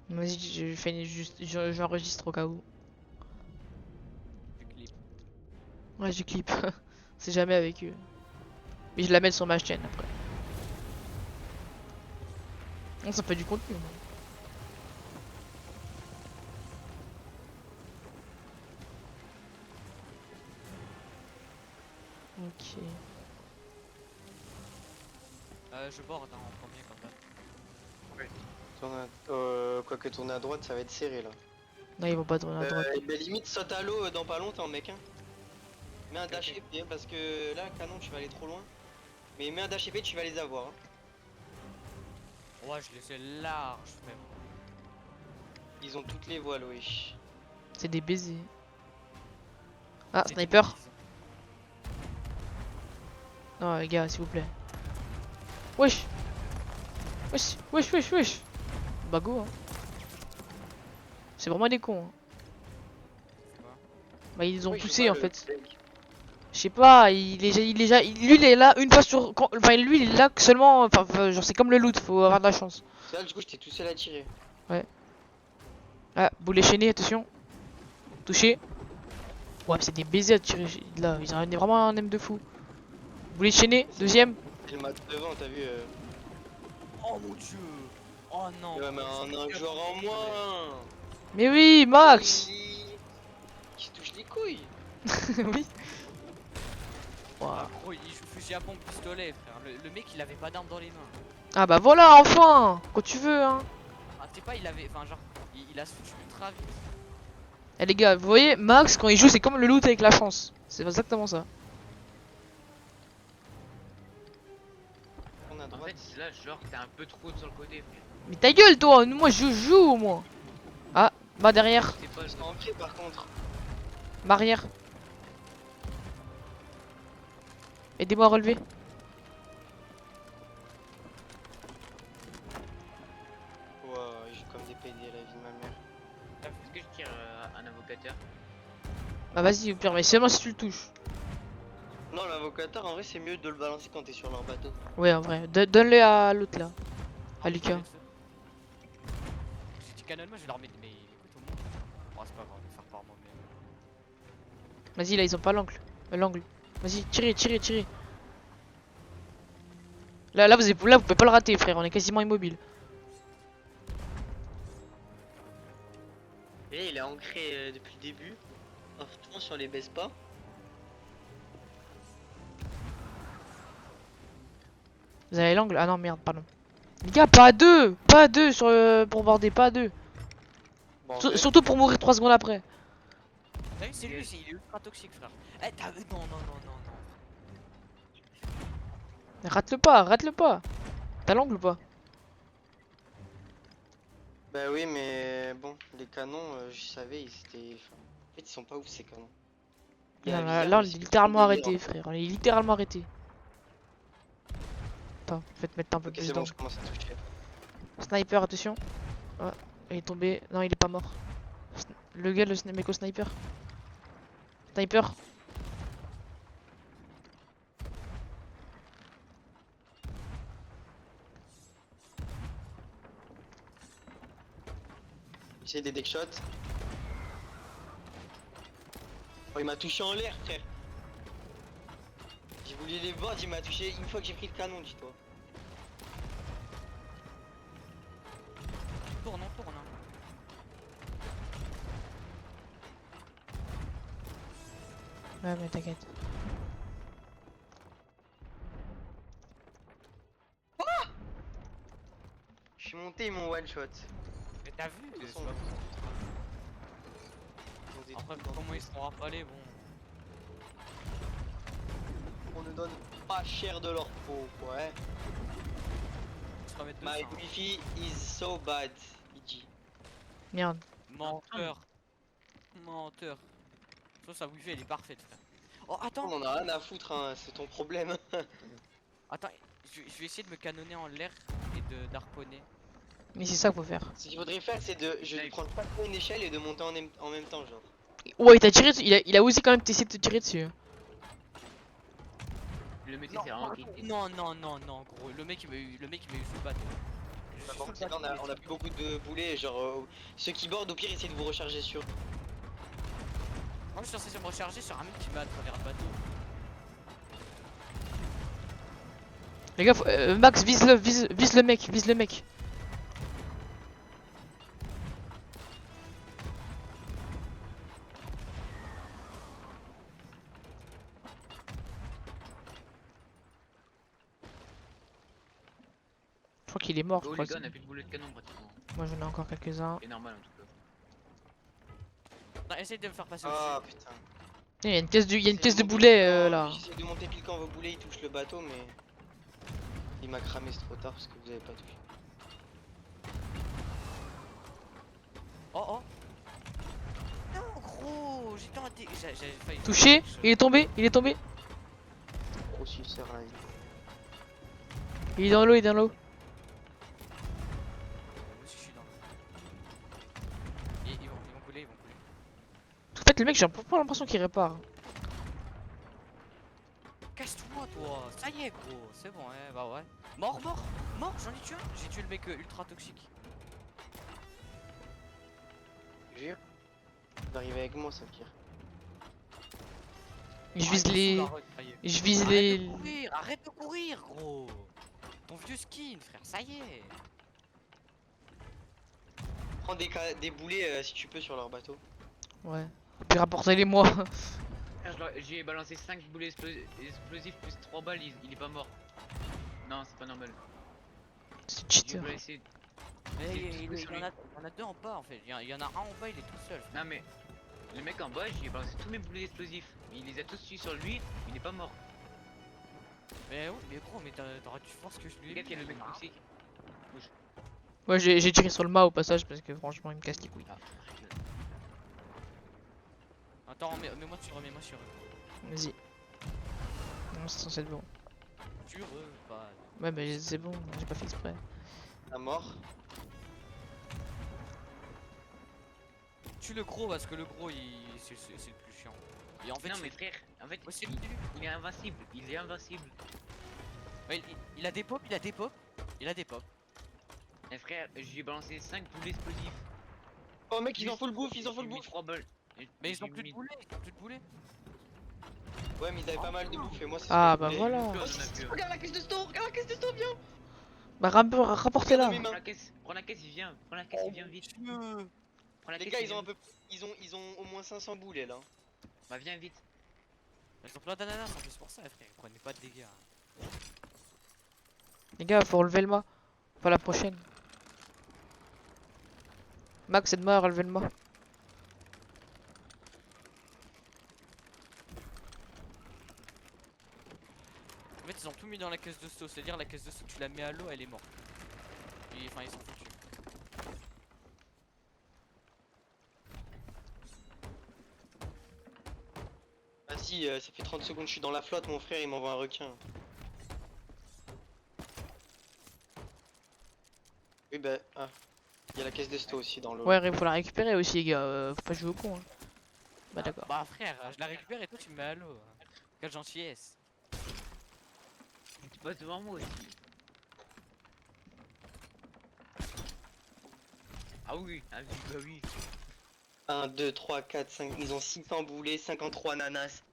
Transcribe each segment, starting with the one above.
Vas-y, je fais j'enregistre au cas où. Du clip. Ouais, je clip. C'est jamais avec eux. Mais je la mets sur ma chaîne après. Non, ça fait du contenu. Ok. Je borde hein, en premier quand même. Quoique tourner à droite, ça va être serré là. Non, ils vont pas tourner à droite. Mais limite, saute à l'eau dans pas longtemps, mec. Hein. Mets un Ok, dash ok. épée parce que là, canon, tu vas aller trop loin. Mais mets un dash épée, tu vas les avoir. Hein. Ouais, je les ai larges même. Ils ont toutes les voiles, wesh. C'est des baisers. Ah, C'est des sniper. bises. Non, les gars, s'il vous plaît. Wesh. Wesh, wesh, wesh, wesh. Bah go, hein. C'est vraiment des cons. Hein. C'est quoi? Bah ils ont Oui, je poussé vois en le fait. mec. Je sais pas, lui il est là une fois sur, enfin lui il est là que seulement, enfin genre c'est comme le loot, faut avoir de la chance. Là, du coup, j'étais tout seul à tirer. Ouais. Ah, boulet chaîné, attention. Touché. Ouais, mais c'est des baisers à tirer là, ils ont vraiment un aim de fou. Boulet chaîné, deuxième. C'est le match devant, t'as vu Oh mon dieu! Oh non! Ouais, mais un joueur en moins. Mais oui, Max. Qui se touche les couilles. Oui. Ah Ouah. gros, il joue fusil à pompe pistolet frère. Le mec il avait pas d'arme dans les mains. Ah bah voilà, enfin. Quand tu veux, hein. Ah t'es pas, il avait. Enfin genre, il a switch ultra vite. Eh les gars, vous voyez, Max quand il joue c'est comme le loot avec la chance. C'est exactement ça. On a En droite. fait, là, genre, t'es un peu trop sur le côté, frère. Mais ta gueule toi, moi je joue moi. Ah, bah derrière, C'est pas le Ils sont ancrés par contre. barrière. Aidez-moi à relever. Ouah, ils jouent comme des PD à la vie de ma mère. Est-ce que je tire un invocateur? Bah vas-y au pire, mais seulement si tu le touches. Non, l'invocateur, en vrai, c'est mieux de le balancer quand t'es sur leur bateau. Ouais en vrai, donne-le à l'autre là. À Ah, Lucas. Si tu canonnes moi je vais leur mettre. Mais écoute au moins. Bon, c'est pas grave, je vais faire par moi-même. Vas-y là ils ont pas l'angle. L'angle. Vas-y, tirez, tirez, tirez. Là vous pouvez pas le rater frère, on est quasiment immobile. Et là, il est ancré depuis le début. Franchement, si on les baisse pas. Vous avez l'angle? Ah non merde, pardon. Les gars, pas à deux! Pas à deux sur pour border, pas à deux. Bon, Surtout pour mourir 3 secondes après. T'as vu, c'est lui, il est ultra toxique frère. Eh t'as vu, non, non, non, non, non. Rate-le pas, rate-le pas. T'as l'angle ou pas? bah oui, mais bon, les canons, je savais, ils étaient. En fait, ils sont pas ouf ces canons. Il y a Non, un là, viseur, là, on mais est c'est littéralement trop délire, arrêté, hein. frère. On est littéralement arrêté. Attends, faites mettre un peu Ok, plus c'est bon, d'angle. je commence à toucher. Sniper, attention. Ah, il est tombé. Non, il est pas mort. Le gars, le mec au sniper. Sniper. J'ai des deck shots. Oh, il m'a touché en l'air, frère. J'ai voulu les voir, il m'a touché une fois que j'ai pris le canon, dis-toi. On tourne, hein. Ouais, mais t'inquiète. Je suis monté, ils m'ont one shot. Mais t'as vu? Ils C'est sont- pas bon. ils ont des Après, trucs dans comment le ils seront rafalés, bon. On ne donne pas cher de leur peau, ouais. On se remettre My dessus. wifi is so bad, Iji. Merde. Menteur. Menteur. Ça, sa wifi elle est parfaite, frère. Oh, On attends. en a rien à foutre, hein, c'est ton problème. Attends, je vais essayer de me canonner en l'air et de d'harponner. Mais c'est ça qu'il faut faire. Ce qu'il faudrait faire, c'est de prendre pas une échelle et de monter en même temps, genre. Ouais, il t'a tiré dessus. Il a osé quand même t'essayer de te tirer dessus. Le métier, Non, c'est vraiment qui. non, non, non, non, gros. Le mec il m'a eu sous le bateau. Je Je suis Par sur contre, le c'est là, bateau. on a plus beaucoup de boulets, genre ceux qui bordent au pire essayez de vous recharger sur. Moi je suis censé me recharger sur un mec qui m'a à travers le bateau. Les gars, Max, vise le mec, vise le mec. Je crois qu'il est mort, je Oh crois. les gars, on a plus de boulets de canon pratiquement. Moi j'en ai encore quelques-uns. C'est normal en tout cas. Non, essaye de me faire passer Ah au-dessus. putain. Il y a une pièce de, il y a une J'essaie pièce de monter boulet pile quand- là. J'essaie de monter pile quand vos boulets ils touchent le bateau, mais. Il m'a cramé, c'est trop tard parce que vous avez pas touché. Oh oh. Non gros, j'étais en dé... J'avais failli... Touché, il est tombé, il est tombé. Gros suceur là. Il est dans l'eau, il est dans l'eau. Moi aussi je suis dans le... Ils vont couler, ils vont couler. En fait, le mec, j'ai pas l'impression qu'il répare. Casse-toi toi, ça y est gros, c'est bon hein, bah ouais. Mort, j'en ai tué un. J'ai tué le mec ultra toxique. Jure. D'arriver avec moi, ça pire. Je Ah, vise il est les. sous la roche, ça y est. Je vise Arrête les. de courir, arrête de courir gros. Ton vieux skin frère, ça y est. Prends des boulets si tu peux sur leur bateau. Ouais. Puis rapportez-les moi. J'ai balancé 5 boulets explosifs plus 3 balles, il est pas mort. Non, c'est pas normal. C'est J'ai cheater. blessé. Mais C'est il tout y sur en lui. a, il y en a deux en bas en fait. Il y en a un en bas, il est tout seul. Non mais le mec en bas, j'ai balancé tous mes boulets explosifs. Il les a tous tués sur lui, il n'est pas mort. Mais oui, mais gros, mais t'aurais dû voir ce que je lui ai Regarde, il y a le mis. mec toxique. Ouais, j'ai tiré sur le mât au passage parce que franchement, il me casse les couilles. Ah, Attends, mets-moi sur eux, mets-moi sur eux. Vas-y. Non, c'est censé être bon. Sur eux, pas. Ouais, mais c'est bon, j'ai pas fait exprès. À mort. Tue le gros parce que le gros, c'est le plus chiant. Et en fait, non mais frère, en fait, Ouais, c'est il est invincible, il est invincible. Ouais, il a des pop, il a des pop, il a des pop. Et frère, j'ai balancé 5 boulets explosifs. Oh mec, ils en font le bouffe, ils en font le J'ai mis bouffe. 3 balles. Mais ils ont plus de boulets, ils ont plus de boulets. Ouais, mais ils avaient pas mal de bouffe et moi c'est Ah, ce que bah je voilà. voulais. Oh, regarde la caisse de store, regarde la caisse de store, viens. Bah, rapportez-la. Regarde dans mes mains. Prends la caisse, il vient. Prends la caisse, il vient vite. Dieu. Prends la Les caisse, gars, il ils ont vient un peu. Ils ont au moins 500 boulets là. Bah viens vite. Ils ont plein d'ananas en plus pour ça, frère. Prenez pas de dégâts. Les gars, faut relever le mât. Pas la prochaine. Max, aide-moi à relever le mât. En fait, ils ont tout mis dans la caisse de sto, c'est-à-dire la caisse de sto, tu la mets à l'eau, elle est morte. Et, enfin, ils sont foutus. Ah si, ça fait 30 secondes que je suis dans la flotte, mon frère il m'envoie un requin. Oui bah, ah. Il y a la caisse de sto aussi dans l'eau. Ouais, faut la récupérer aussi, les gars. Faut pas jouer au con. Hein. Bah, d'accord. Bah, frère, je la récupère et toi, tu me mets à l'eau. Quelle gentillesse. Tu passes devant moi aussi. Ah oui, bah oui. 1, 2, 3, 4, 5, ils ont 600 boulets, 53 nanas.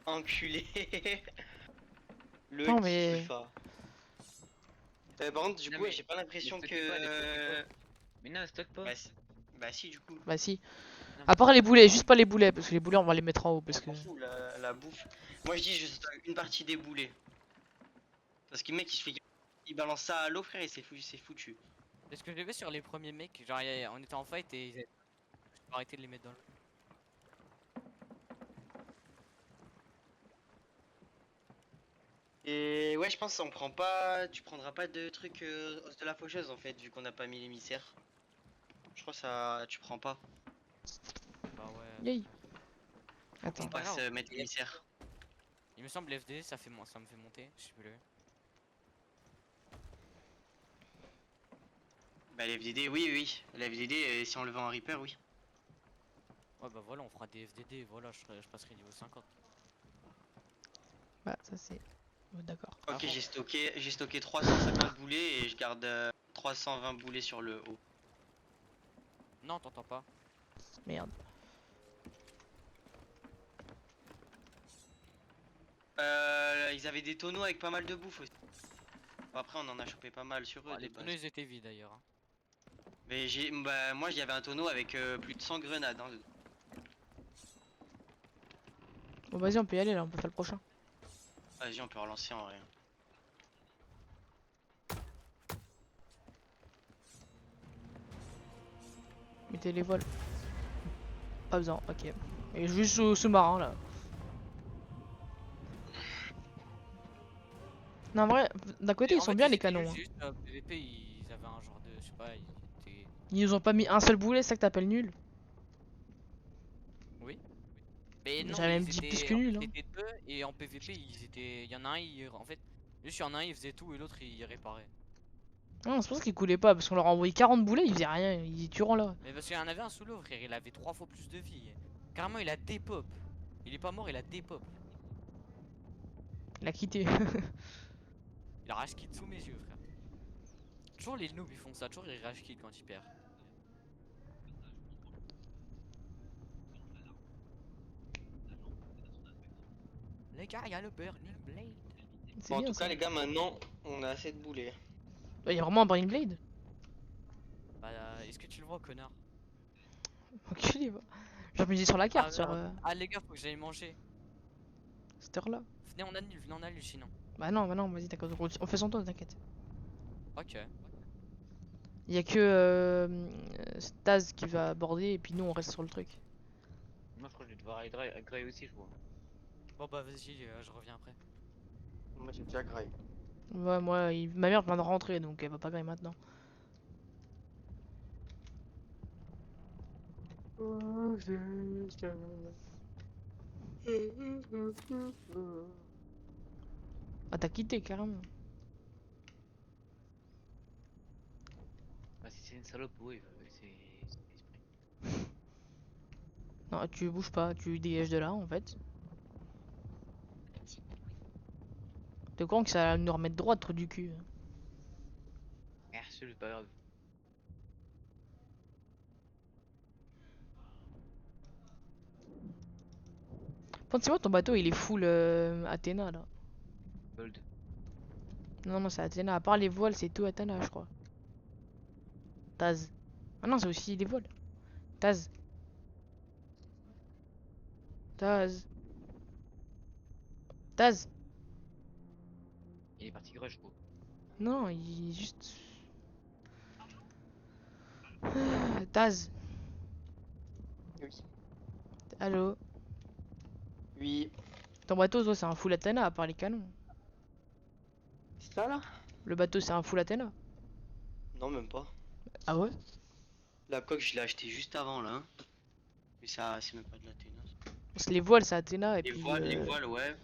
Enculé. Le Non, mais- kiff. Par contre, du Non, coup, mais j'ai pas l'impression les que. stockez pas, les stockez Mais non, stocke pas. Bah si, du coup. Bah, si. Non, À part les boulets, juste pas les boulets. Parce que les boulets, on va les mettre en haut. Parce On que. s'en fout, la bouffe. Moi je dis juste une partie des boulets. Parce que le mec il balance ça à l'eau frère et c'est foutu. C'est ce que j'ai fait sur les premiers mecs. Genre, on était en fight et j'ai arrêté de les mettre dans l'eau. Et ouais je pense on prend pas. Tu prendras pas de trucs os de la faucheuse en fait vu qu'on n'a pas mis l'émissaire. Je crois ça. Tu prends pas. Bah, ouais. Yay. Attends. On pas passe grave. mettre l'émissaire. Il me semble FD, ça me fait monter. Je sais plus. Bah les FDD oui. La FDD si on le vend en Reaper oui. Ouais, bah voilà, on fera des FDD. Voilà, je passerai niveau 50. Bah, ça c'est. D'accord. Ok, Avant. j'ai stocké 350 boulets et je garde 320 boulets sur le haut. Non, t'entends pas. Merde. Ils avaient des tonneaux avec pas mal de bouffe aussi. Après, on en a chopé pas mal sur eux Bon, de les base. tonneaux ils étaient vides d'ailleurs, hein. Mais moi, j'avais un tonneau avec plus de 100 grenades. Hein, dedans. Bon, vas-y, on peut y aller là, on peut faire le prochain. Vas-y, on peut relancer en vrai. Mettez les voiles. Pas besoin, ok. Et juste au sous-marin là. Non, en vrai, d'un côté, Et ils en sont fait, bien ils les étaient canons. Hein. juste PVP, ils avaient un genre de. Je sais pas, ils étaient. Ils nous ont pas mis un seul boulet, c'est ça que t'appelles nul. Oui. Mais non, J'avais mais même ils dit plus étaient. que En fait, nul. ils Hein. étaient deux et en PVP, ils étaient. Il y en a un, en fait. Juste, il y en a un, il faisait tout et l'autre, il réparait. Non, c'est pour ça qu'ils coulaient pas, parce qu'on leur a envoyé 40 boulets, ils faisaient rien, ils tueront là. Mais parce qu'il y en avait un sous l'eau, frère, il avait 3 fois plus de vie. Carrément, il a dépop. Il est pas mort, il a dépop. Il a quitté. Il a rage quit sous mes yeux, frère. Toujours les noobs, ils font ça, toujours ils rage quit quand ils perdent. Les gars, il y a le Burning Blade. C'est Bon, en bien tout ça. cas, les gars, maintenant, on a assez de boulets. Il y a vraiment un Brain Blade. Bah, est-ce que tu le vois, connard? Enculé, va. J'ai mis sur la Ah carte, sur merde. Ah, les gars, faut que j'aille manger. cette heure-là. Venez, on annule sinon. Bah non, vas-y, t'inquiète, on fait son tour, t'inquiète. Ok. Il y a que Taz qui va aborder, et puis nous on reste sur le truc. Moi, je crois que je vais devoir aller à Grey aussi, je crois. Bon, bah, vas-y, je reviens après. Moi, j'ai déjà graille. Ouais, moi, ma mère vient de rentrer, donc elle va pas grailler maintenant. Ah, t'as quitté carrément. Bah, si c'est une salope, oui, c'est esprit. Non, tu bouges pas, tu dégages de là en fait. T'es au courant que ça va nous remettre droit, trou du cul. C'est pas grave. Pense-moi, ton bateau il est full Athéna là. Gold. Non, non, c'est Athéna. À part les voiles, c'est tout Athéna, je crois. Taz. Ah non, c'est aussi les voiles. Taz. Taz. Taz. Il est parti Grey, je crois. Non, il est juste. Taz. Oui. Allô. Oui. Ton bateau, toi, c'est un full Athéna à part les canons. C'est ça, là? Le bateau, c'est un full Athéna. Non, même pas. Ah ouais? La coque, je l'ai acheté juste avant, là. Hein. Mais ça, c'est même pas de la ténance. Parce que les voiles, c'est Athéna, et puis Les voiles, ouais.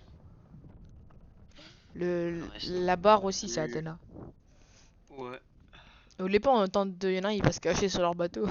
Le reste, non. la barre aussi, c'est Le- Athéna. Ouais. Vous voulez pas entendre de y en a un, il va se cacher sur leur bateau.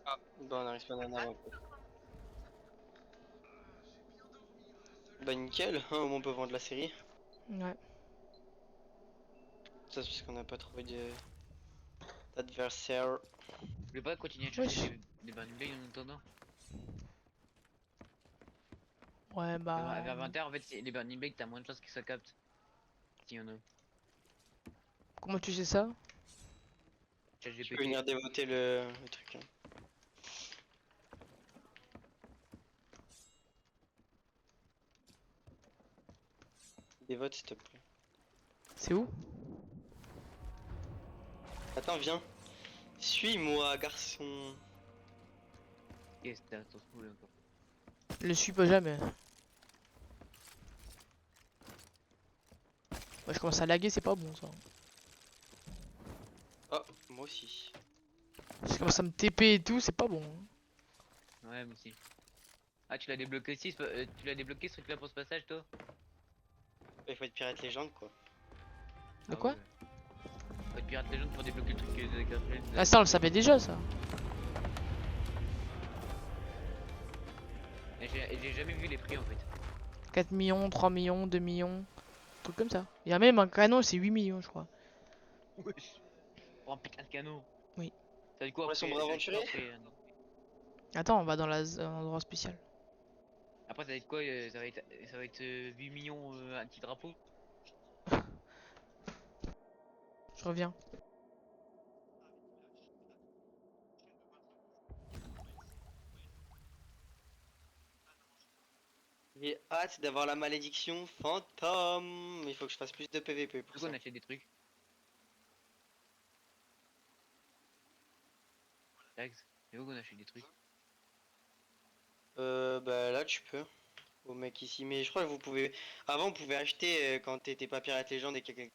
Ah, bah, on arrive pas en avant. Bah, nickel. Hein, au moins, on peut vendre la série. Ouais. Ça, c'est parce qu'on n'a pas trouvé d'adversaire. Je voulais pas continuer à Wesh. chercher des Burning Blade en attendant. Ouais, bah. Vers 20h, en fait, les Burning Blade, t'as moins de chances que ça capte. S'il y en a. Comment tu sais ça? Chat Tu peux GPT. venir dévoter le truc. Hein. Des votes, s'il te plaît. C'est où? Attends, viens. Suis-moi, garçon. Ok, c'était à ton school encore. Je le suis pas jamais. Moi je commence à laguer, c'est pas bon ça. Oh, moi aussi. Je commence à me TP et tout, c'est pas bon. Ouais, moi aussi. Ah, tu l'as débloqué aussi, tu l'as débloqué ce truc là pour ce passage, toi? Il faut être pirate légende, quoi. De Ah quoi? ouais. Faut être pirate légende pour débloquer le truc de Garfield. Ah ça on le savait déjà ça. Et j'ai jamais vu les prix en fait. 4 millions, 3 millions, 2 millions, truc comme ça. Il y a même un canon, c'est 8 millions je crois. Wesh. Pour un putain de canon. Oui. Ça veut quoi Pour la après? sombre Ça veut quoi aventurier? après, Attends, on va dans un endroit spécial. après ça va être quoi? Ça va être 8 millions un petit drapeau? Je reviens. J'ai hâte d'avoir la malédiction fantôme. Il faut que je fasse plus de PVP pour Du coup ça. on achète des trucs. Tags. Du coup on achète des trucs. Bah là, tu peux. Au mec ici. Mais je crois que vous pouvez. Avant, on pouvait acheter quand t'étais pas pirate légende et quelqu'un.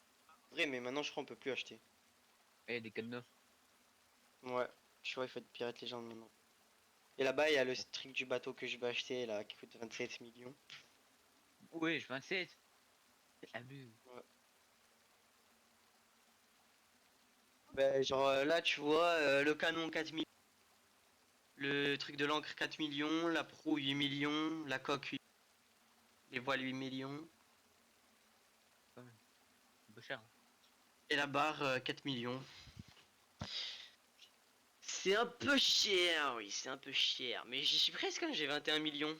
Vrai, mais maintenant, je crois on peut plus acheter. Et des cadenas. Ouais, je vois, il faut être pirate légende maintenant. Et là-bas, il y a le streak du bateau que je vais acheter là qui coûte 27 millions. Ouais, je 27. C'est abus. Bah, genre là, tu vois, le canon 4 millions, le truc de l'encre 4 millions, la proue 8 millions, la coque 8, les voiles 8 millions, Quand même. Un peu cher. et la barre 4 millions. C'est un peu cher, oui, c'est un peu cher. Mais j'y suis presque, hein, j'ai 21 millions.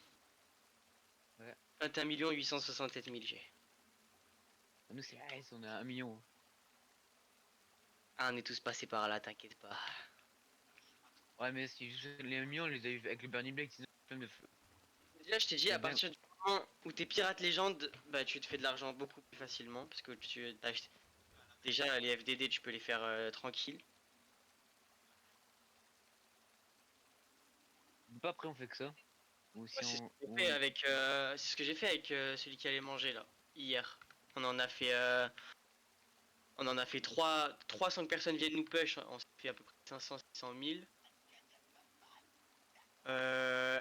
Ouais. 21 millions 867 000 G. Nous c'est AS, on a 1 million. Ah, on est tous passés par là, t'inquiète pas. Ouais, mais si les 1 million, on les a eu avec le Burning Blade, sinon plein de feu. Déjà, je t'ai dit, Et à bien, partir du moment où t'es pirate légende, bah tu te fais de l'argent beaucoup plus facilement. Parce que tu t'achètes. Déjà, les FDD, tu peux les faire tranquille. pas après on fait que ça. Ou Ouais, si c'est ce on. que j'ai Ou fait avec, c'est ce que j'ai fait avec celui qui allait manger là, hier. On en a fait 300 personnes viennent nous push, on s'est fait à peu près 500-600 000.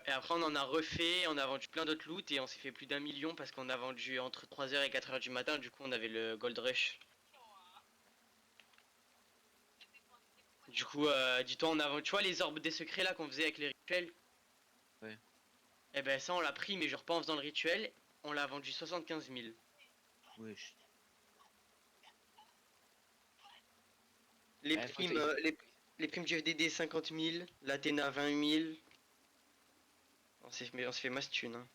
Et après on en a refait, on a vendu plein d'autres loot et on s'est fait plus d'1 million parce qu'on a vendu entre 3h et 4h du matin, du coup on avait le gold rush. Du coup, dis-toi, on a vendu, tu vois les orbes des secrets là qu'on faisait avec les rituels. Ouais. Et ben ça on l'a pris mais genre pas en faisant le rituel, on l'a vendu 75 000. Wesh. Les Ouais, faut primes, les primes du FDD 50 000, l'Athéna 20 000. On s'est fait masse thune, hein.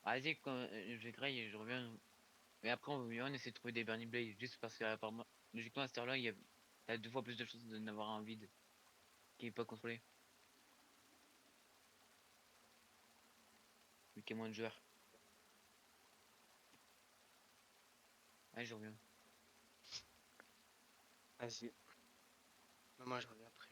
Vas-y, quand je vais graille et je reviens. Mais après, on essaie de trouver des Burning Blade juste parce que, apparemment, logiquement, à cette heure-là, t'as 2 fois plus de chances d'en avoir un vide qui est pas contrôlé. Vu qu'il y a moins de joueurs. Ouais, je reviens. Vas-y. Moi je reviens après.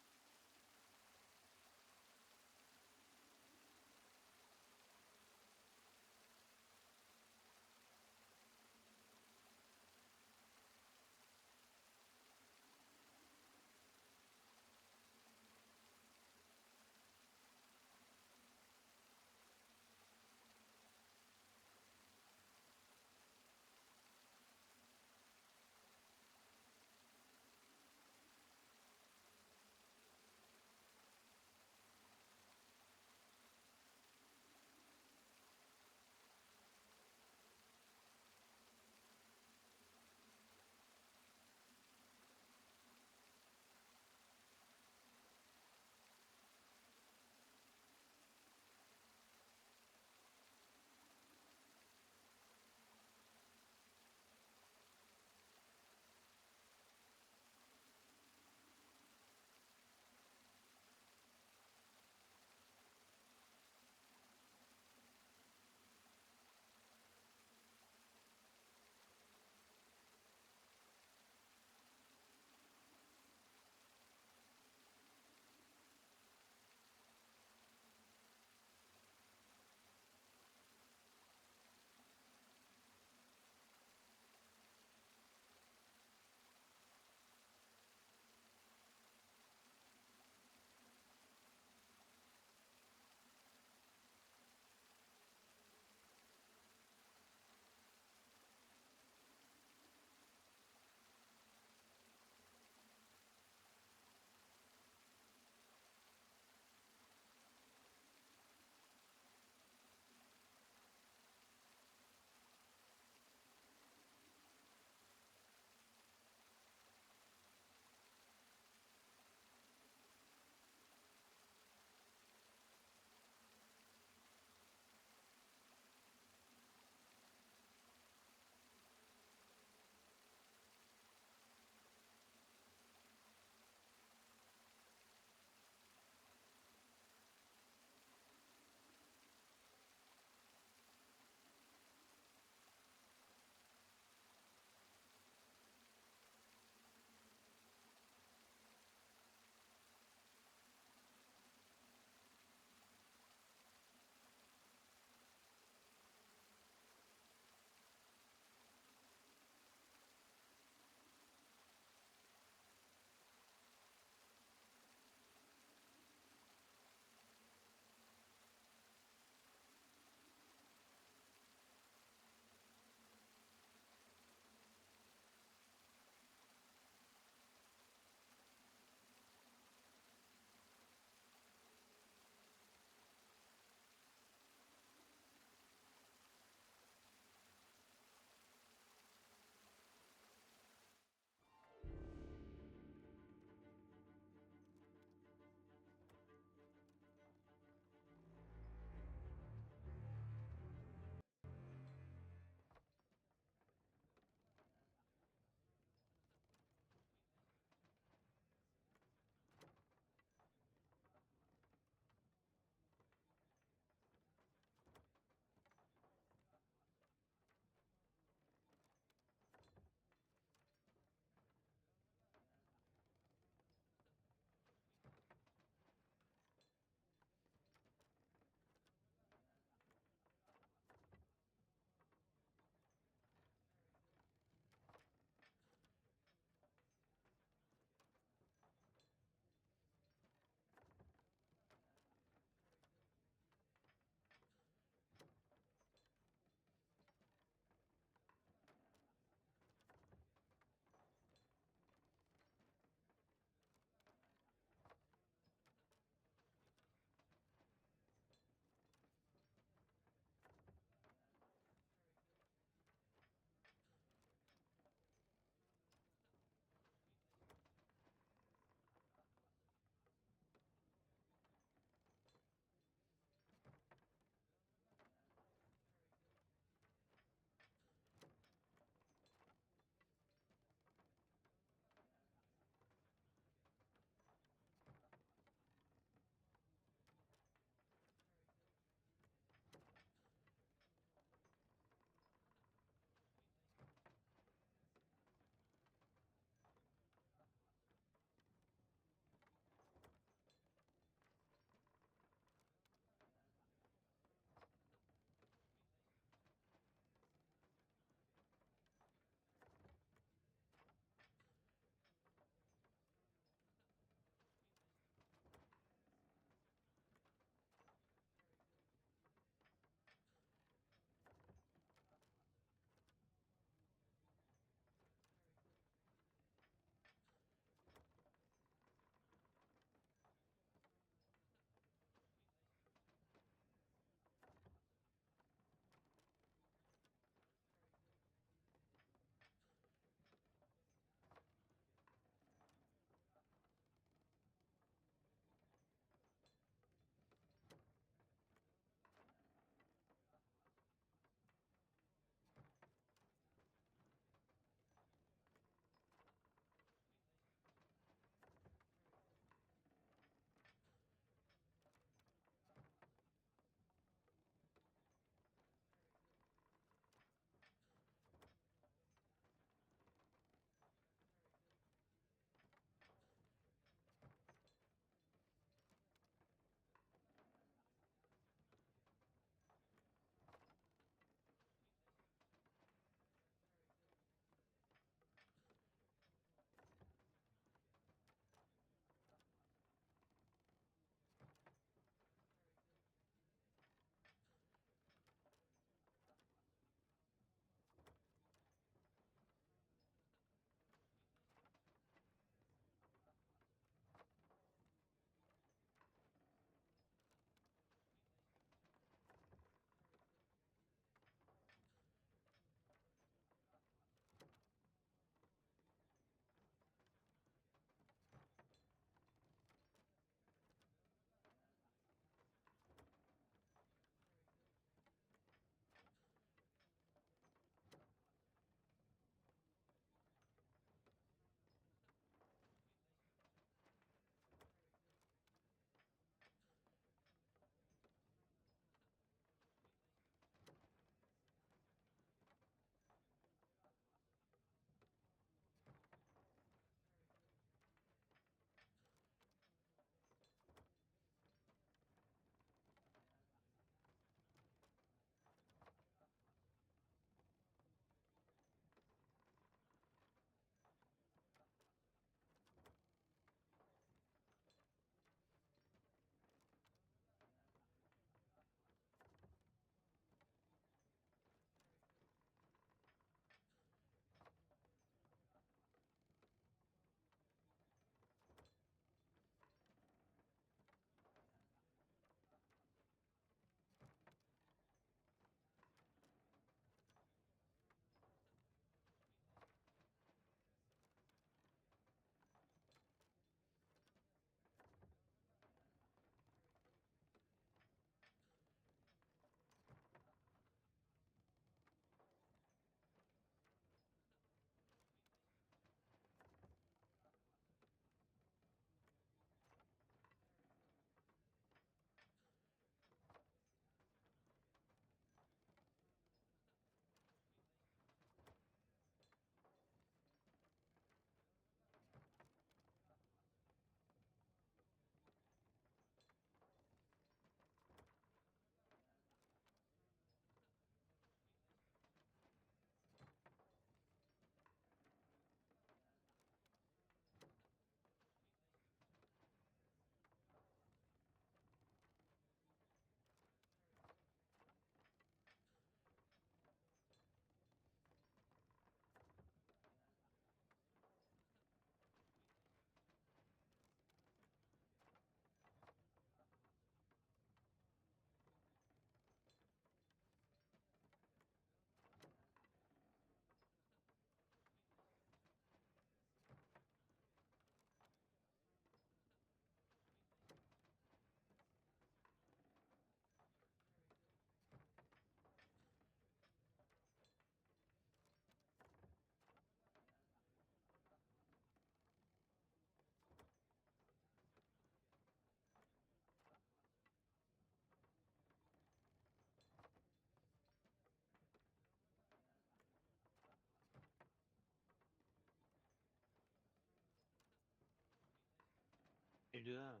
2-1.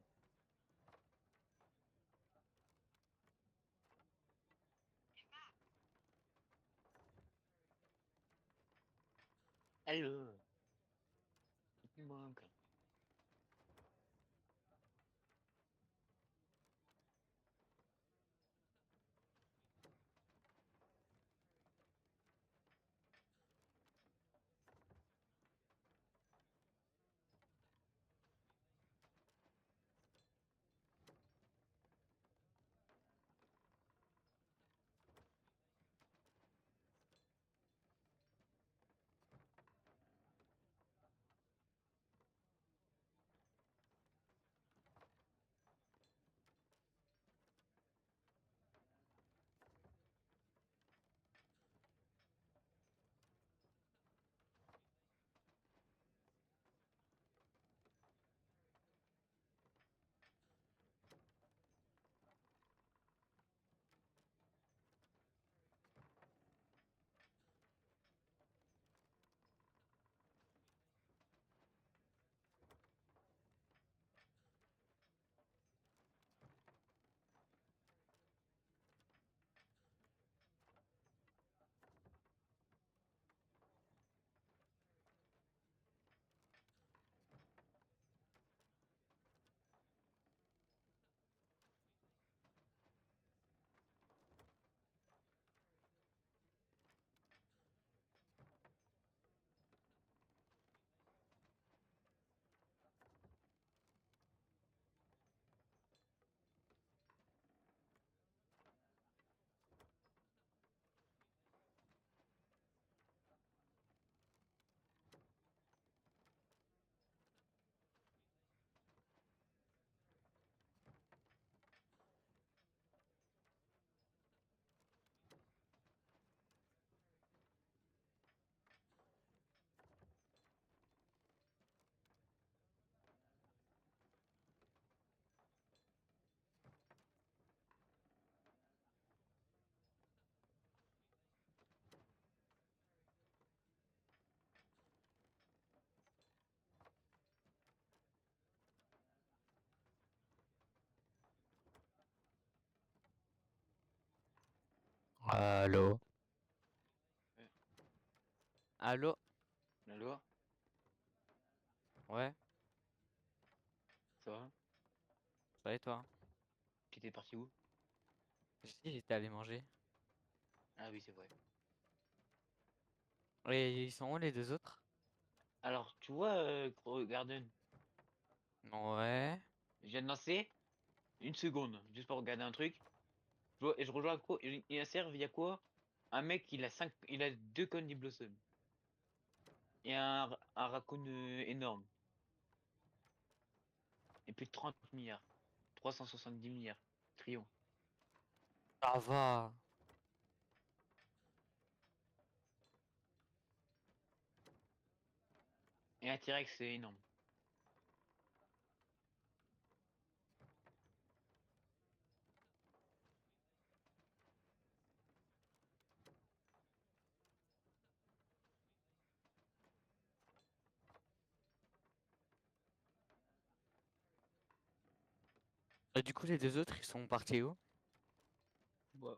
Allô. Il manque. Allô? Ouais. Allô? Allô? Ouais, Ça va? ça va et toi? Tu étais parti où? Si, j'étais allé manger. Ah oui, c'est vrai. Et ils sont où les deux autres? Alors, tu vois, Crow Garden, Ouais. je viens de lancer une seconde, juste pour regarder un truc. Et je rejoins quoi? Il insère via quoi? Un mec, il a deux Candy Blossom. Et un raccoon énorme. Et plus de 30 milliards. 370 milliards. Trion. Ça va. Et un T-Rex, c'est énorme. Et du coup, les deux autres, ils sont partis où? Ouais.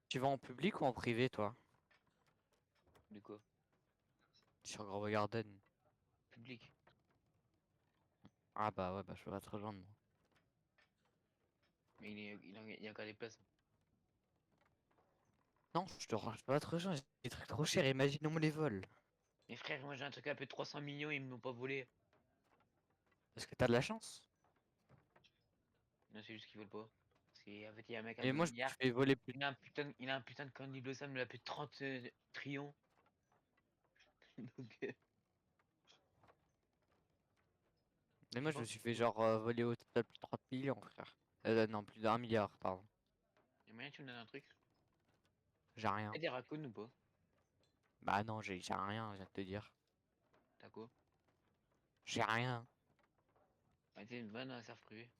Tu vas en public ou en privé, toi? De quoi? Sur Grove Garden. Public. Ah bah ouais, bah je vais te rejoindre, moi. Mais il y a encore des places. Non, je peux pas te rejoindre, j'ai des trucs trop chers, imagine-moi les vols. Mais frère, moi j'ai un truc à peu de 300 millions, ils me l'ont pas volé. Parce que t'as de la chance. Non, c'est juste qu'ils veulent pas. En fait, il y a un mec à Et 2 moi, je me suis milliards. fait voler plus. Il a un putain de Candy Blossom, il a plus de 30 trillions. Donc, Et je moi, je me pense suis qu'il fait faut. genre voler au total plus de 30 millions, frère. Non, plus d'1 milliard, pardon. Il y a moyen que tu me donnes un truc? J'ai rien. T'as des raccoons ou pas? Bah non, j'ai rien, je viens de te dire. T'as quoi? J'ai rien. Ah, t'es une bonne serve privée.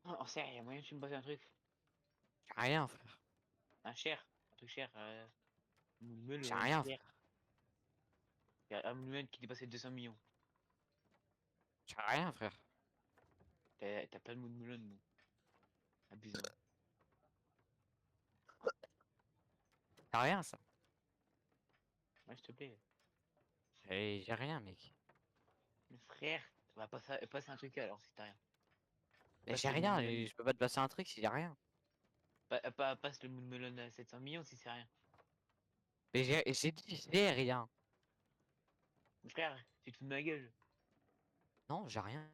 Ah, en sérieux, y'a moyen que tu me passes un truc? J'ai rien, frère. Un cher? Un truc cher? Moon J'ai ou un rien, cher? frère. Y'a un Moon qui dépassait 200 millions. J'ai rien, frère. T'as pas de Moon Melon, bon. Abusant. J'ai rien, ça. Ouais, s'il te plaît. J'ai rien, mec. Mais frère, on va passer un truc alors si t'as rien. Mais Passe j'ai le Moon rien, et Melon. je peux pas te passer un truc si j'ai rien. Passe le Moon Melon à 700 millions si c'est rien. Mais j'ai dit j'ai rien. Mais frère, tu te fous de ma gueule. Non, j'ai rien.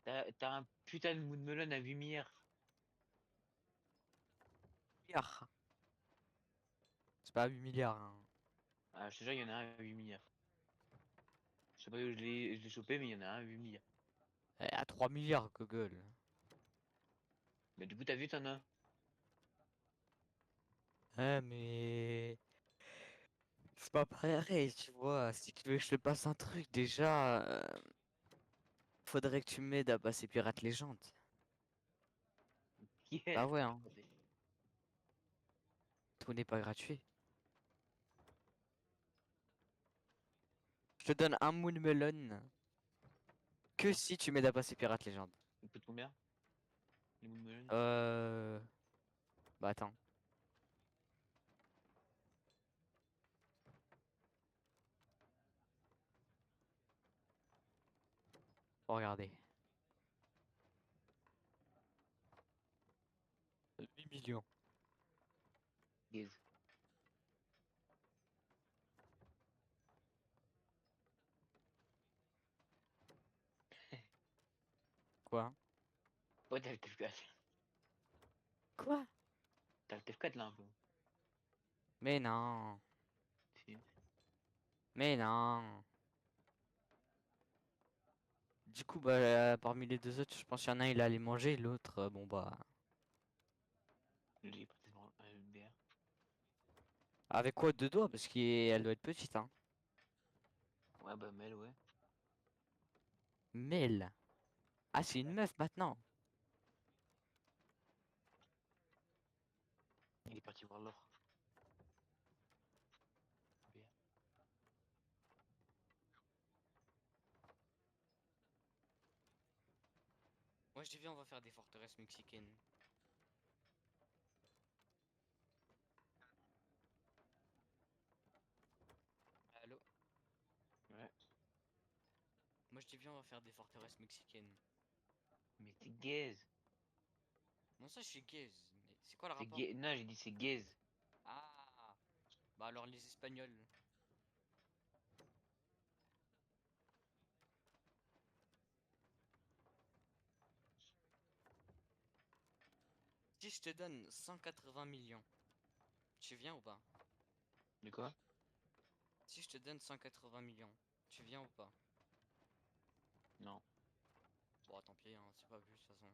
T'as un putain de Moon Melon à 8 milliards. Milliards. C'est pas 8 milliards, hein. Ah, je te jure, il y en a un à 8 milliards. Je sais pas où je l'ai chopé, mais il y en a un à 8 milliards. À 3 milliards, Google. Mais du coup, t'as vu, t'en as un. Mais c'est pas pareil, tu vois. Si tu veux que je te passe un truc, déjà, faudrait que tu m'aides à passer Pirate Légende. Bah Yeah. ouais, hein. Tout n'est pas gratuit. Je te donne un Moon Melon que Tiens, si tu m'aides à passer Pirate Légende. il coûte combien? Les Moon Melon? Euh... Bah attends. Faut regarder. 8 millions. Gaze. Quoi? Ouais, t'as le TF4. Quoi? T'as le TF4 là un peu. Mais non. Si. Mais non. Du coup, bah, parmi les deux autres, je pense qu'il y en a un, il allait manger, l'autre, bon bah... J'ai pratiquement un BR. Avec quoi, deux doigts? Parce qu'elle doit être petite, hein. Ouais, bah, Mel, ouais. Mel. Ah, c'est une meuf maintenant. Il est parti voir l'or. BR. Moi je dis viens on va faire des forteresses mexicaines. Allô? Ouais. Moi je dis viens on va faire des forteresses mexicaines. Mais c'est gaze. Non ça je suis gaze, mais c'est quoi le C'est rapport? gaze. Non, j'ai dit c'est gaze. Ah bah alors les Espagnols. Si je te donne 180 millions, tu viens ou pas? De quoi? Si je te donne 180 millions, tu viens ou pas? Non. Bon tant pis hein, c'est pas vu de toute façon.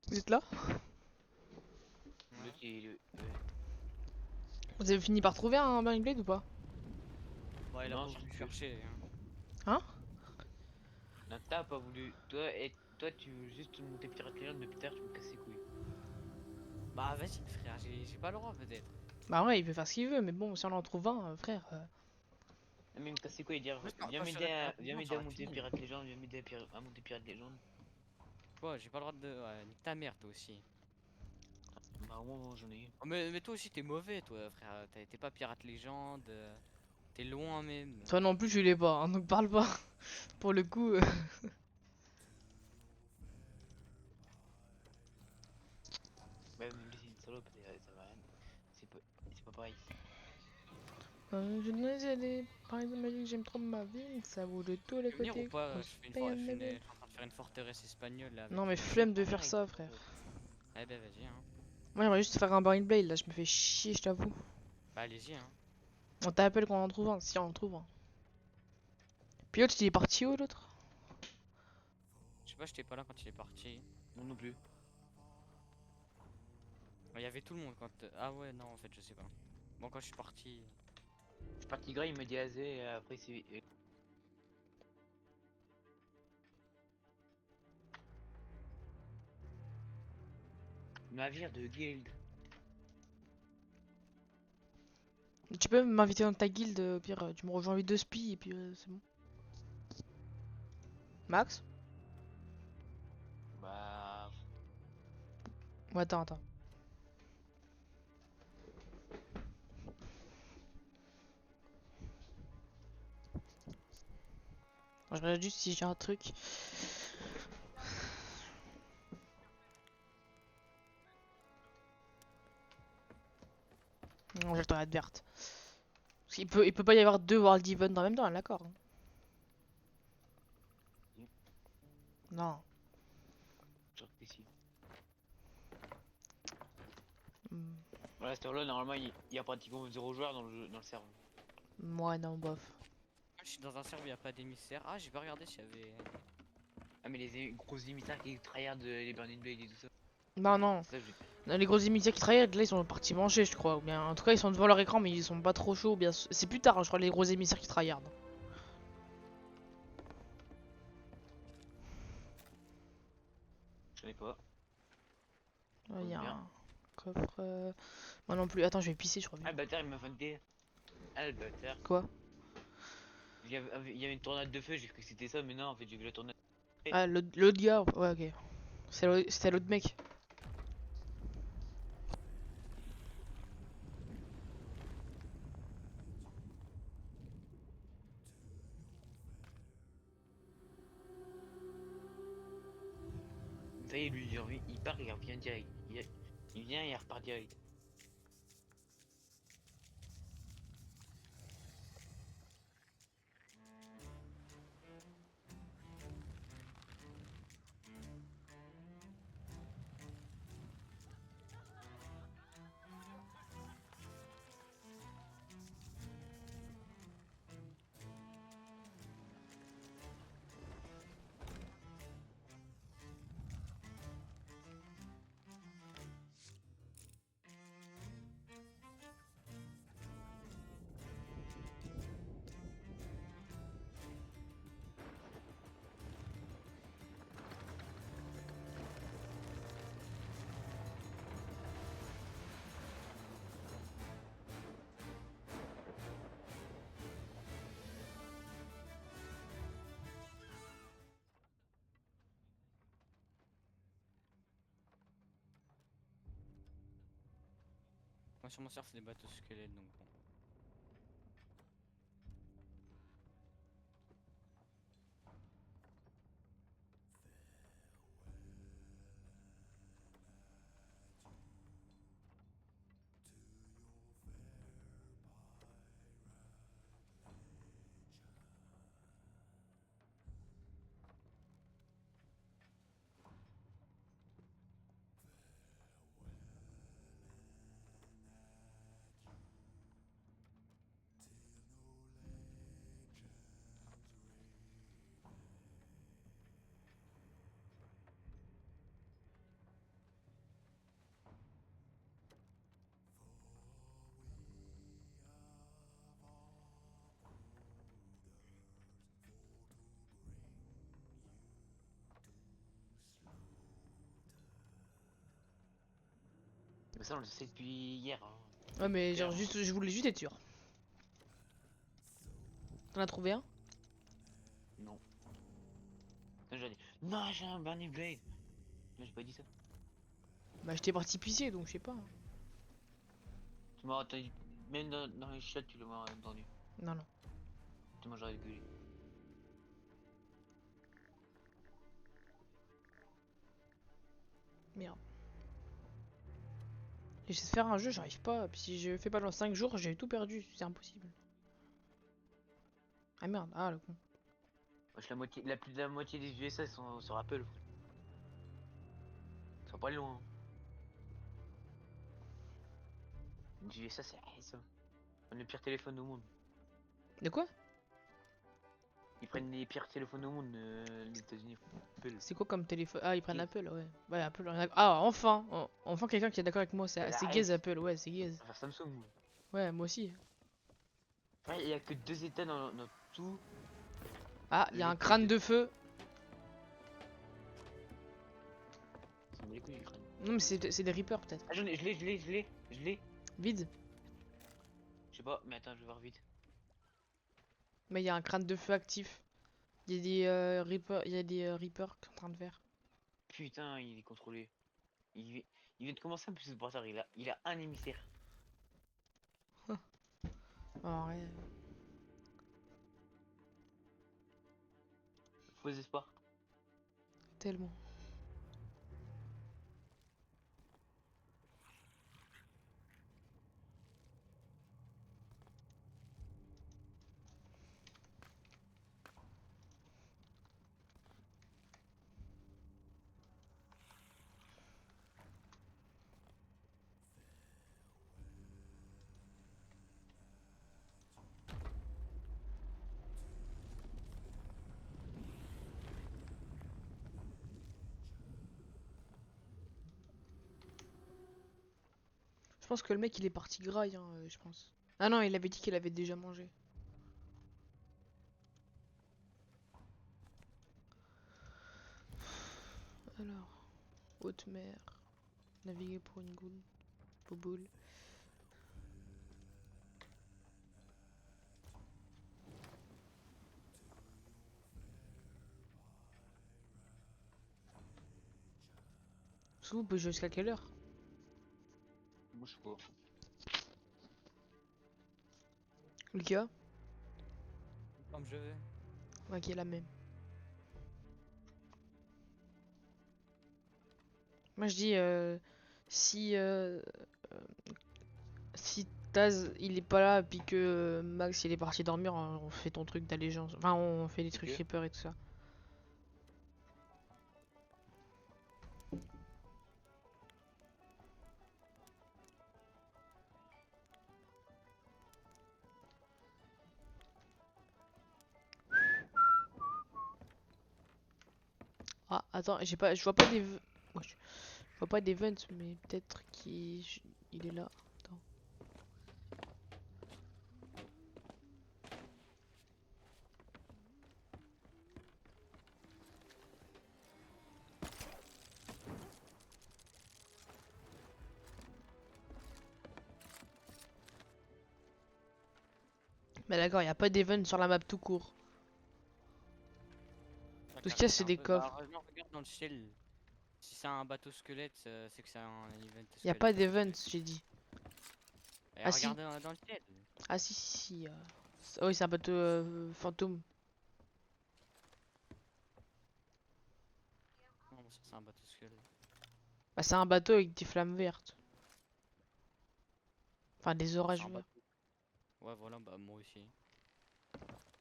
Vous êtes là? L'autre, ouais. Vous avez fini par trouver un Burning Blade ou pas? Ouais, il a Non, pas je voulu suis chercher. Hein. Hein? Non, t'as pas voulu. Toi, tu veux juste monter Pirate Legend depuis tard, tu me casses les couilles. Bah vas-y frère, j'ai pas le droit peut-être. Bah ouais, il peut faire ce qu'il veut, mais bon, si on en trouve un, frère. Non, mais il me casse les couilles et dire Moi, viens quand je m'aider serai à, Pirate viens Legend, m'aider à j'aurai monter fini. Pirate Legend, viens m'aider à monter Pirate Legend. Toi, j'ai pas le droit de. Ouais, nique ta mère toi aussi. Bah, au moins, j'en ai eu. Oh, mais toi aussi t'es mauvais toi frère, t'es pas pirate légende, t'es loin même. Toi non plus, je l'ai pas, hein, donc parle pas. Pour le coup. Ouais, même si c'est une salope, ça va rien. C'est pas pareil. Je n'ai allé par exemple, magique, j'aime trop ma ville, ça vaut de tous les Tu veux venir ou côtés. pas? Quand Je fais une paye fois, un level. je suis en train de faire une forteresse espagnole là Non, avec. mais flemme de faire ça, frère. Eh ben vas-y hein. Moi, j'aimerais juste faire un Burning Blade là, je me fais chier, je t'avoue. Bah allez-y hein. On t'appelle quand on en trouve un, si on en trouve un. Puis l'autre, il est parti où l'autre? Je sais pas, j'étais pas là quand il est parti. Moi non plus. Il y avait tout le monde quand. Ah ouais, non en fait, je sais pas. Bon, quand je suis parti. Je suis parti gras, il m'a dit Azé, et après c'est. Navire de guild. Tu peux m'inviter dans ta guilde, au pire, tu me rejoins 8 de spi et puis c'est bon. Max? Bah. Ouais, attends. Je regarde juste si j'ai un truc. Non, j'ai le temps adverte. Parce il peut pas y avoir deux World Events en même temps, d'accord. Hein. Non. Genre ici. Hmm. Voilà, cette heure-là, normalement, il y a pratiquement 0 joueurs dans le serveur. Ouais, non, bof. Je suis dans un serveur où il y a pas d'émissaire. Ah, j'ai pas regardé s'il y avait. Ah, mais les grosses émissaires qui tryhard les Burning Blade et tout ça. Non. Ça, Les gros immédiats qui travaillent, là, ils sont partis manger, je crois. Ou bien, en tout cas, ils sont devant leur écran, mais ils sont pas trop chauds. Ou bien, c'est plus tard, hein, je crois, les gros émissaires qui travaillent. je connais pas. Il y a Bien. un coffre. Moi non plus. Attends, je vais pisser, je Ah, reviens. le bâtard, il m'a fanté. Ah, le bâtard. Quoi? Il y avait une tornade de feu, j'ai cru que c'était ça, mais non, en fait, j'ai vu la tornade. Ah, l'autre gars. Ouais, ok. C'était l'autre mec. Ça y est, lui, il part, il revient direct. Il vient et il repart direct. Moi sur mon serveur, c'est des bateaux squelettes donc bon. Mais ça, on le sait depuis hier. Hein. Ouais, mais genre, Clairement. juste, je voulais juste être sûr. T'en as trouvé un? Non. Non, j'ai dit, non, j'ai un Burning Blade. Mais j'ai pas dit ça. Bah, j'étais parti pisser, donc je sais pas. Tu m'as entendu. Même dans les chats, tu l'as entendu. Non, non. Tu m'as j'aurais gueulé. Merde. J'essaie de faire un jeu, j'arrive pas. Puis si je fais pas dans 5 jours, j'ai tout perdu. C'est impossible. Ah merde, ah le con. Wesh, la moitié, la plus de la moitié des USA sont sur Apple. Ils sont pas loin. Hein. Les USA, c'est rien, ça. Le pire téléphone au monde. De quoi? Ils prennent les pires téléphones au monde, les États-Unis. Apple. C'est quoi comme téléphone? Ah, ils prennent Gaze. Apple, ouais. Ouais, Apple. Ah, enfin! Enfin quelqu'un qui est d'accord avec moi. Elle C'est arrête. gaze Apple, ouais, c'est gaze. On va faire Samsung. Moi. Ouais, moi aussi. Ouais, il y a que 2 états dans tout. Ah, il y a Les un crâne deux. de feu. Ça me les couilles, les crânes. Non, mais c'est des Reapers peut-être. Ah, j'en ai, je l'ai. Vide. Je sais pas, mais attends, je vais voir vite. Mais il y a un crâne de feu actif. Il y a des Reapers, il y a des Reapers qui sont en train de faire. Putain, il est contrôlé. Il vient de commencer un peu ce brassard, il a un émissaire. Oh, ouais. Faux espoir. Tellement. Je pense que le mec il est parti graille, hein, je pense. Ah non, il avait dit qu'il avait déjà mangé. Alors, haute mer, naviguer pour une goule, boule. Vous peut jouer jusqu'à quelle heure? Moi, je sais pas. Lucas? Comme je veux. Ok, la même. Moi je dis si si Taz il est pas là puis que Max il est parti dormir, on fait ton truc d'allégeance. Enfin on fait des trucs Ok. Reaper et tout ça. Ah attends, je vois pas des je vois pas d'event mais peut-être qu'il il est là. Attends. Mais d'accord, il y a pas d'event sur la map tout court. Tout ce qu'il y a c'est des coffres. Regarde dans le shell. Si c'est un bateau squelette, c'est que c'est un event Il y a squelette. pas d'event, j'ai dit. Et Ah si. regarde dans le shell. Ah si. Oui, c'est un bateau fantôme. Non, ça c'est un bateau squelette. Bah, c'est un bateau avec des flammes vertes. Enfin, des C'est orages un verts. bateau. Ouais, voilà, bah moi aussi.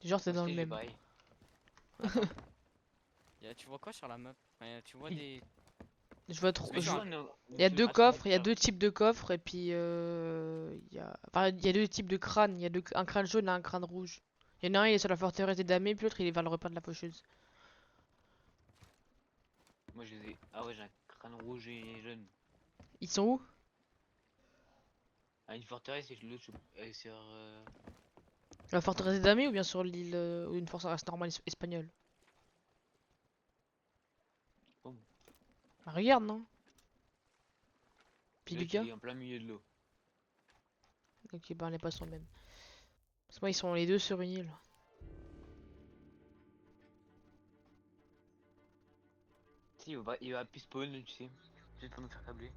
Genre, c'est Moi, dans le j'ai même. bail. Attends. Tu vois quoi sur la map? Tu vois des. Je vois trop. Mais je- genre, Il y a deux Attends, coffres, il y a attends. deux types de coffres, et puis enfin, il y a deux types de crânes. Il y a un crâne jaune et un crâne rouge. Il y en a un, il est sur la forteresse des damnés, puis l'autre, il est vers le repas de la faucheuse. Moi, je les ai. Ah ouais, j'ai un crâne rouge et jaune. Ils sont où? Ah, une forteresse et l'autre, elle est sur. La forteresse des damnés ou bien sur l'île ou une forteresse normale espagnole? Oh. Bah, regarde, non? Puis L'autre, Lucas? il est en plein milieu de l'eau. Ok, bah on est pas sur le même. Parce que moi, ils sont les deux sur une île. Si, il va plus spawn, tu sais. Juste pour nous faire câbler.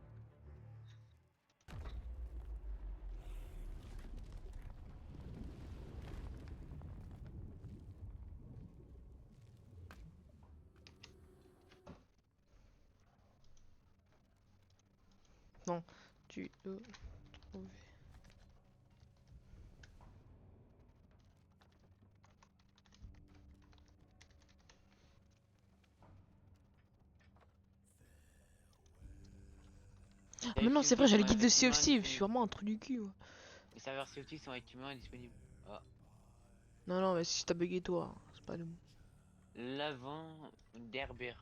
Tu dois trouver. Ah, mais non, c'est vrai, j'ai le guide de Sea of Thieves. Je suis vraiment un truc du cul. Ouais. Les serveurs COT sont actuellement indisponibles. Ah. Non, non, mais si t'as bugué toi, c'est pas nous. L'avant d'Herber.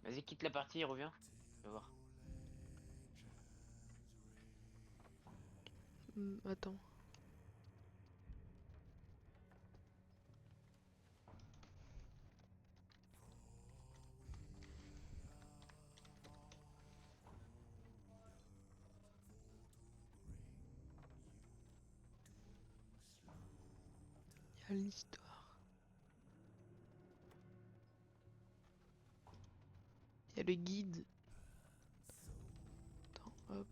Vas-y, quitte la partie et reviens. Tu vas voir. Attends. Il y a l'histoire. Il y a le guide. Attends, hop.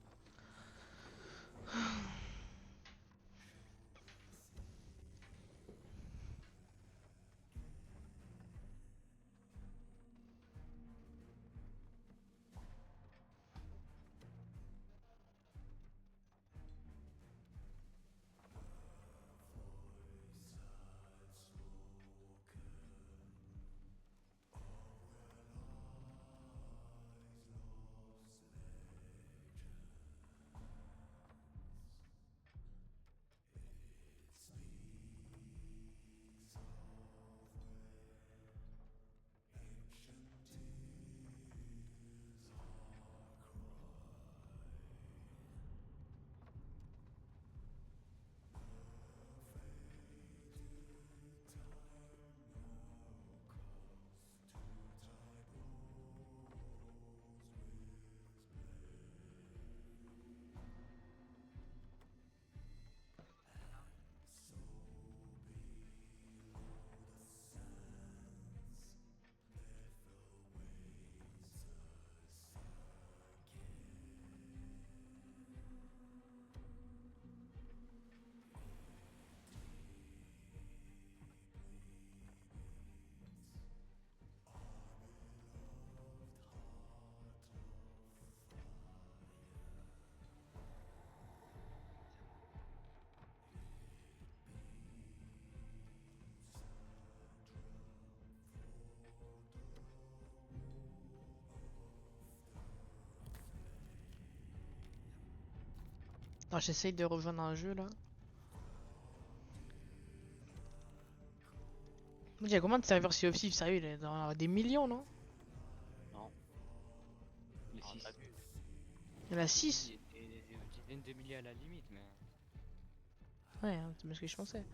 Non, j'essaye de rejoindre un jeu là. Il y a combien de serveurs Sea of Thieves? Sérieux, il y en a des millions, non? Non. Les Ah, 6. t'abuses. Il y en a 6. Des dizaines de milliers à la limite, mais. Ouais, hein, c'est bien ce que je pensais.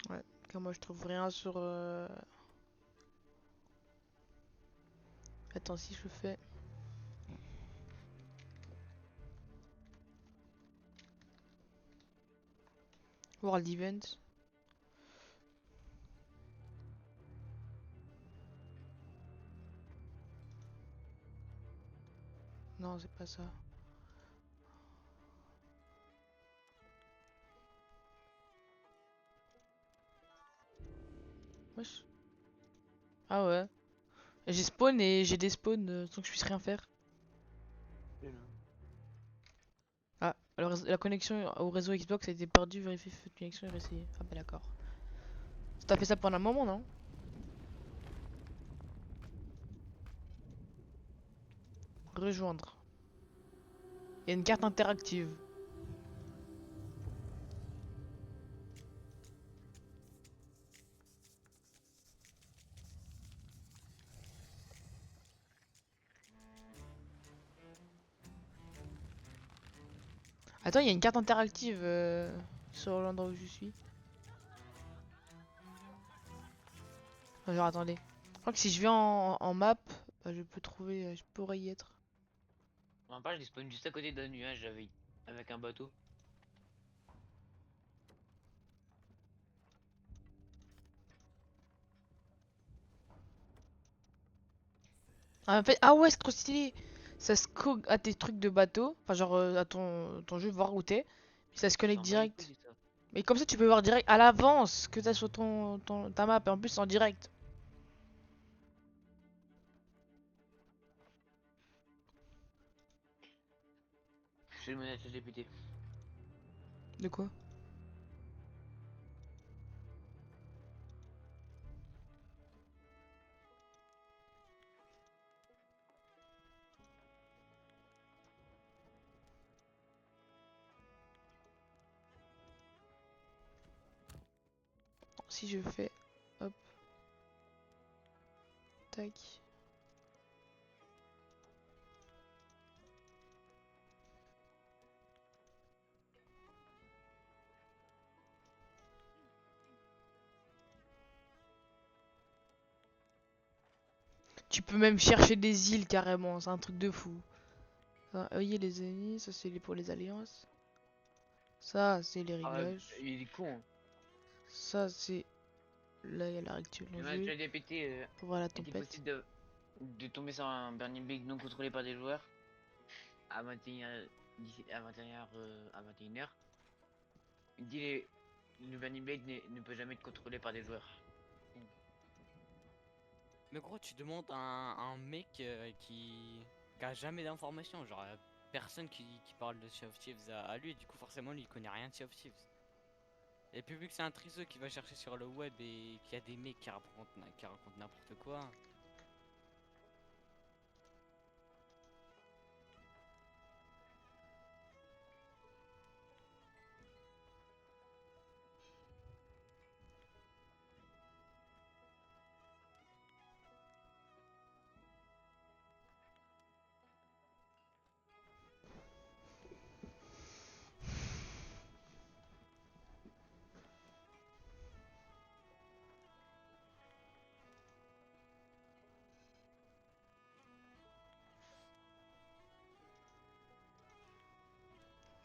Ouais, comme moi je trouve rien sur... Attends, si je fais... World Event. Non, c'est pas ça. Wesh. Ah ouais. J'ai spawn et j'ai des spawns sans que je puisse rien faire. Ah, alors la connexion au réseau Xbox a été perdue, vérifiez votre connexion et réessayez. Ah bah d'accord. T'as fait ça pendant un moment, non? Rejoindre. Il y a une carte interactive. Attends, il y a une carte interactive sur l'endroit où je suis. Genre, attendez. Je crois que si je vais en map, bah, je peux trouver, je pourrais y être. En page, il spawn juste à côté d'un nuage avec un bateau. Ah, en fait, ah ouais, c'est trop stylé. Ça se co à tes trucs de bateau. Enfin, genre à ton jeu, voir où t'es. Puis ça se connecte J'en bats les couilles direct. de ça. Mais comme ça, tu peux voir direct à l'avance que t'as sur ta map. Et en plus, en direct. Je fais le monnaie GPT. De quoi? Si je fais, hop, tac. Tu peux même chercher des îles carrément, c'est un truc de fou. Ça, voyez les ennemis, ça c'est pour les alliances. Ça c'est les Ah, réglages. il est con. Hein. Ça c'est là il y a la actuelle Le dont monnaie jeu GPT, pour voir la est-il tempête. possible de tomber sur un Burning Blade non contrôlé par des joueurs à 21h, à 21h, à 21h? Il dit le Burning Blade ne peut jamais être contrôlé par des joueurs. Mais gros, tu demandes à un mec qui a jamais d'informations. Genre, personne qui parle de Sea of Thieves à lui. Du coup, forcément, lui, il connaît rien de Sea of Thieves. Et puis, vu que c'est un triseux qui va chercher sur le web et qu'il y a des mecs qui racontent n'importe quoi.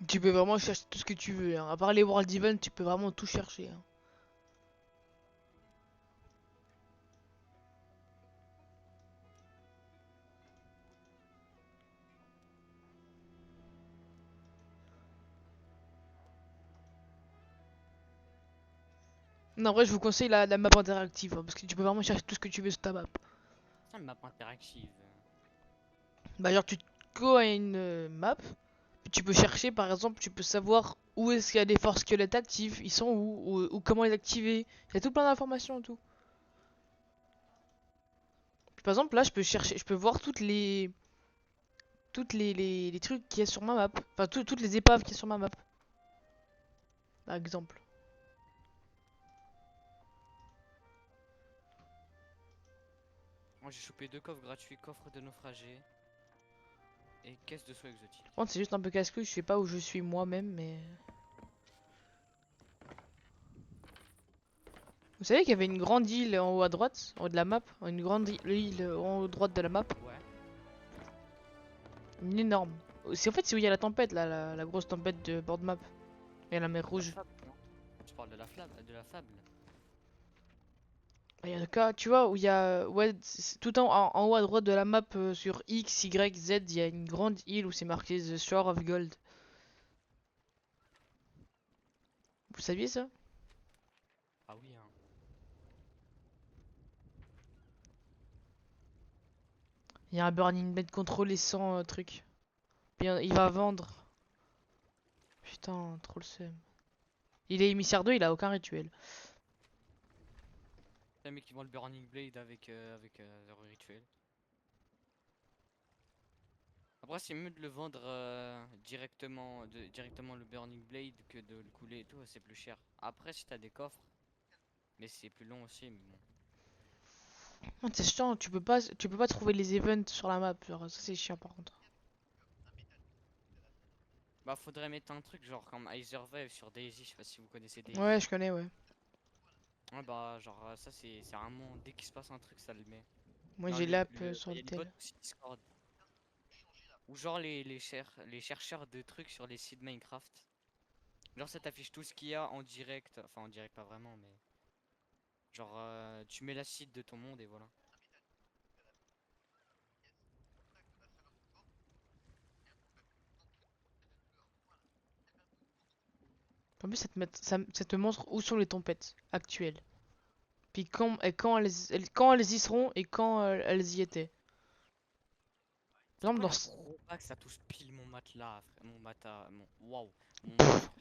Tu peux vraiment chercher tout ce que tu veux, hein. À part les World Events, tu peux vraiment tout chercher, hein. Non, en vrai, je vous conseille la map interactive, hein, parce que tu peux vraiment chercher tout ce que tu veux sur ta map. C'est une map interactive. Bah, genre, tu te go à une map, puis tu peux chercher, par exemple, tu peux savoir où est-ce qu'il y a des forces squelettes actives, ils sont où, ou comment les activer. Il y a tout plein d'informations et tout. Puis, par exemple, là, je peux chercher, je peux voir les trucs qu'il y a sur ma map. Enfin, toutes les épaves qu'il y a sur ma map. Par exemple. Moi, j'ai chopé 2 coffres gratuits, coffre de naufragés et caisse de soins exotiques. Par contre, c'est juste un peu casse-couille, je sais pas où je suis moi-même, mais... Vous savez qu'il y avait une grande île en haut à droite, en haut de la map? Une grande île en haut à droite de la map? Ouais. Une énorme. C'est en fait c'est où il y a la tempête là, la grosse tempête de bord de map. Il y a la mer La rouge. fable, non? Tu parles de la flamme, de la fable. Il y a le cas, tu vois, où il y a ouais, tout en haut à droite de la map sur X, Y, Z, il y a une grande île où c'est marqué The Shore of Gold. Vous saviez ça? Ah oui, hein. Il y a un Burning Blade contrôlé sans truc. Bien, il va vendre. Putain, trop le seum. Il est émissaire 2, il a aucun rituel. C'est un mec qui vend le Burning Blade avec le rituel. Après, c'est mieux de le vendre directement le Burning Blade que de le couler et tout, c'est plus cher. Après, si t'as des coffres, mais c'est plus long aussi, mais bon. Ah, c'est chiant, tu peux pas trouver les events sur la map, genre ça c'est chiant par contre. Bah, faudrait mettre un truc genre comme I Survive sur Daisy, je sais pas si vous connaissez Ouais, Daisy. je connais, ouais. Ouais, bah, genre, ça c'est vraiment, dès qu'il se passe un truc, ça le met. Moi Dans j'ai l'app bah, sur y le a les bots tel. aussi Discord. Ou genre les chercheurs de trucs sur les sites Minecraft. Genre, ça t'affiche tout ce qu'il y a en direct, enfin en direct pas vraiment, mais genre, tu mets la site de ton monde et voilà. En plus ça te montre où sont les tempêtes actuelles. Puis quand elles y seront et quand elles y étaient. Par C'est exemple quoi dans... la pro pas que ça touche pile mon matelas, frère, mon mata, mon, waouh, mon mat, frère.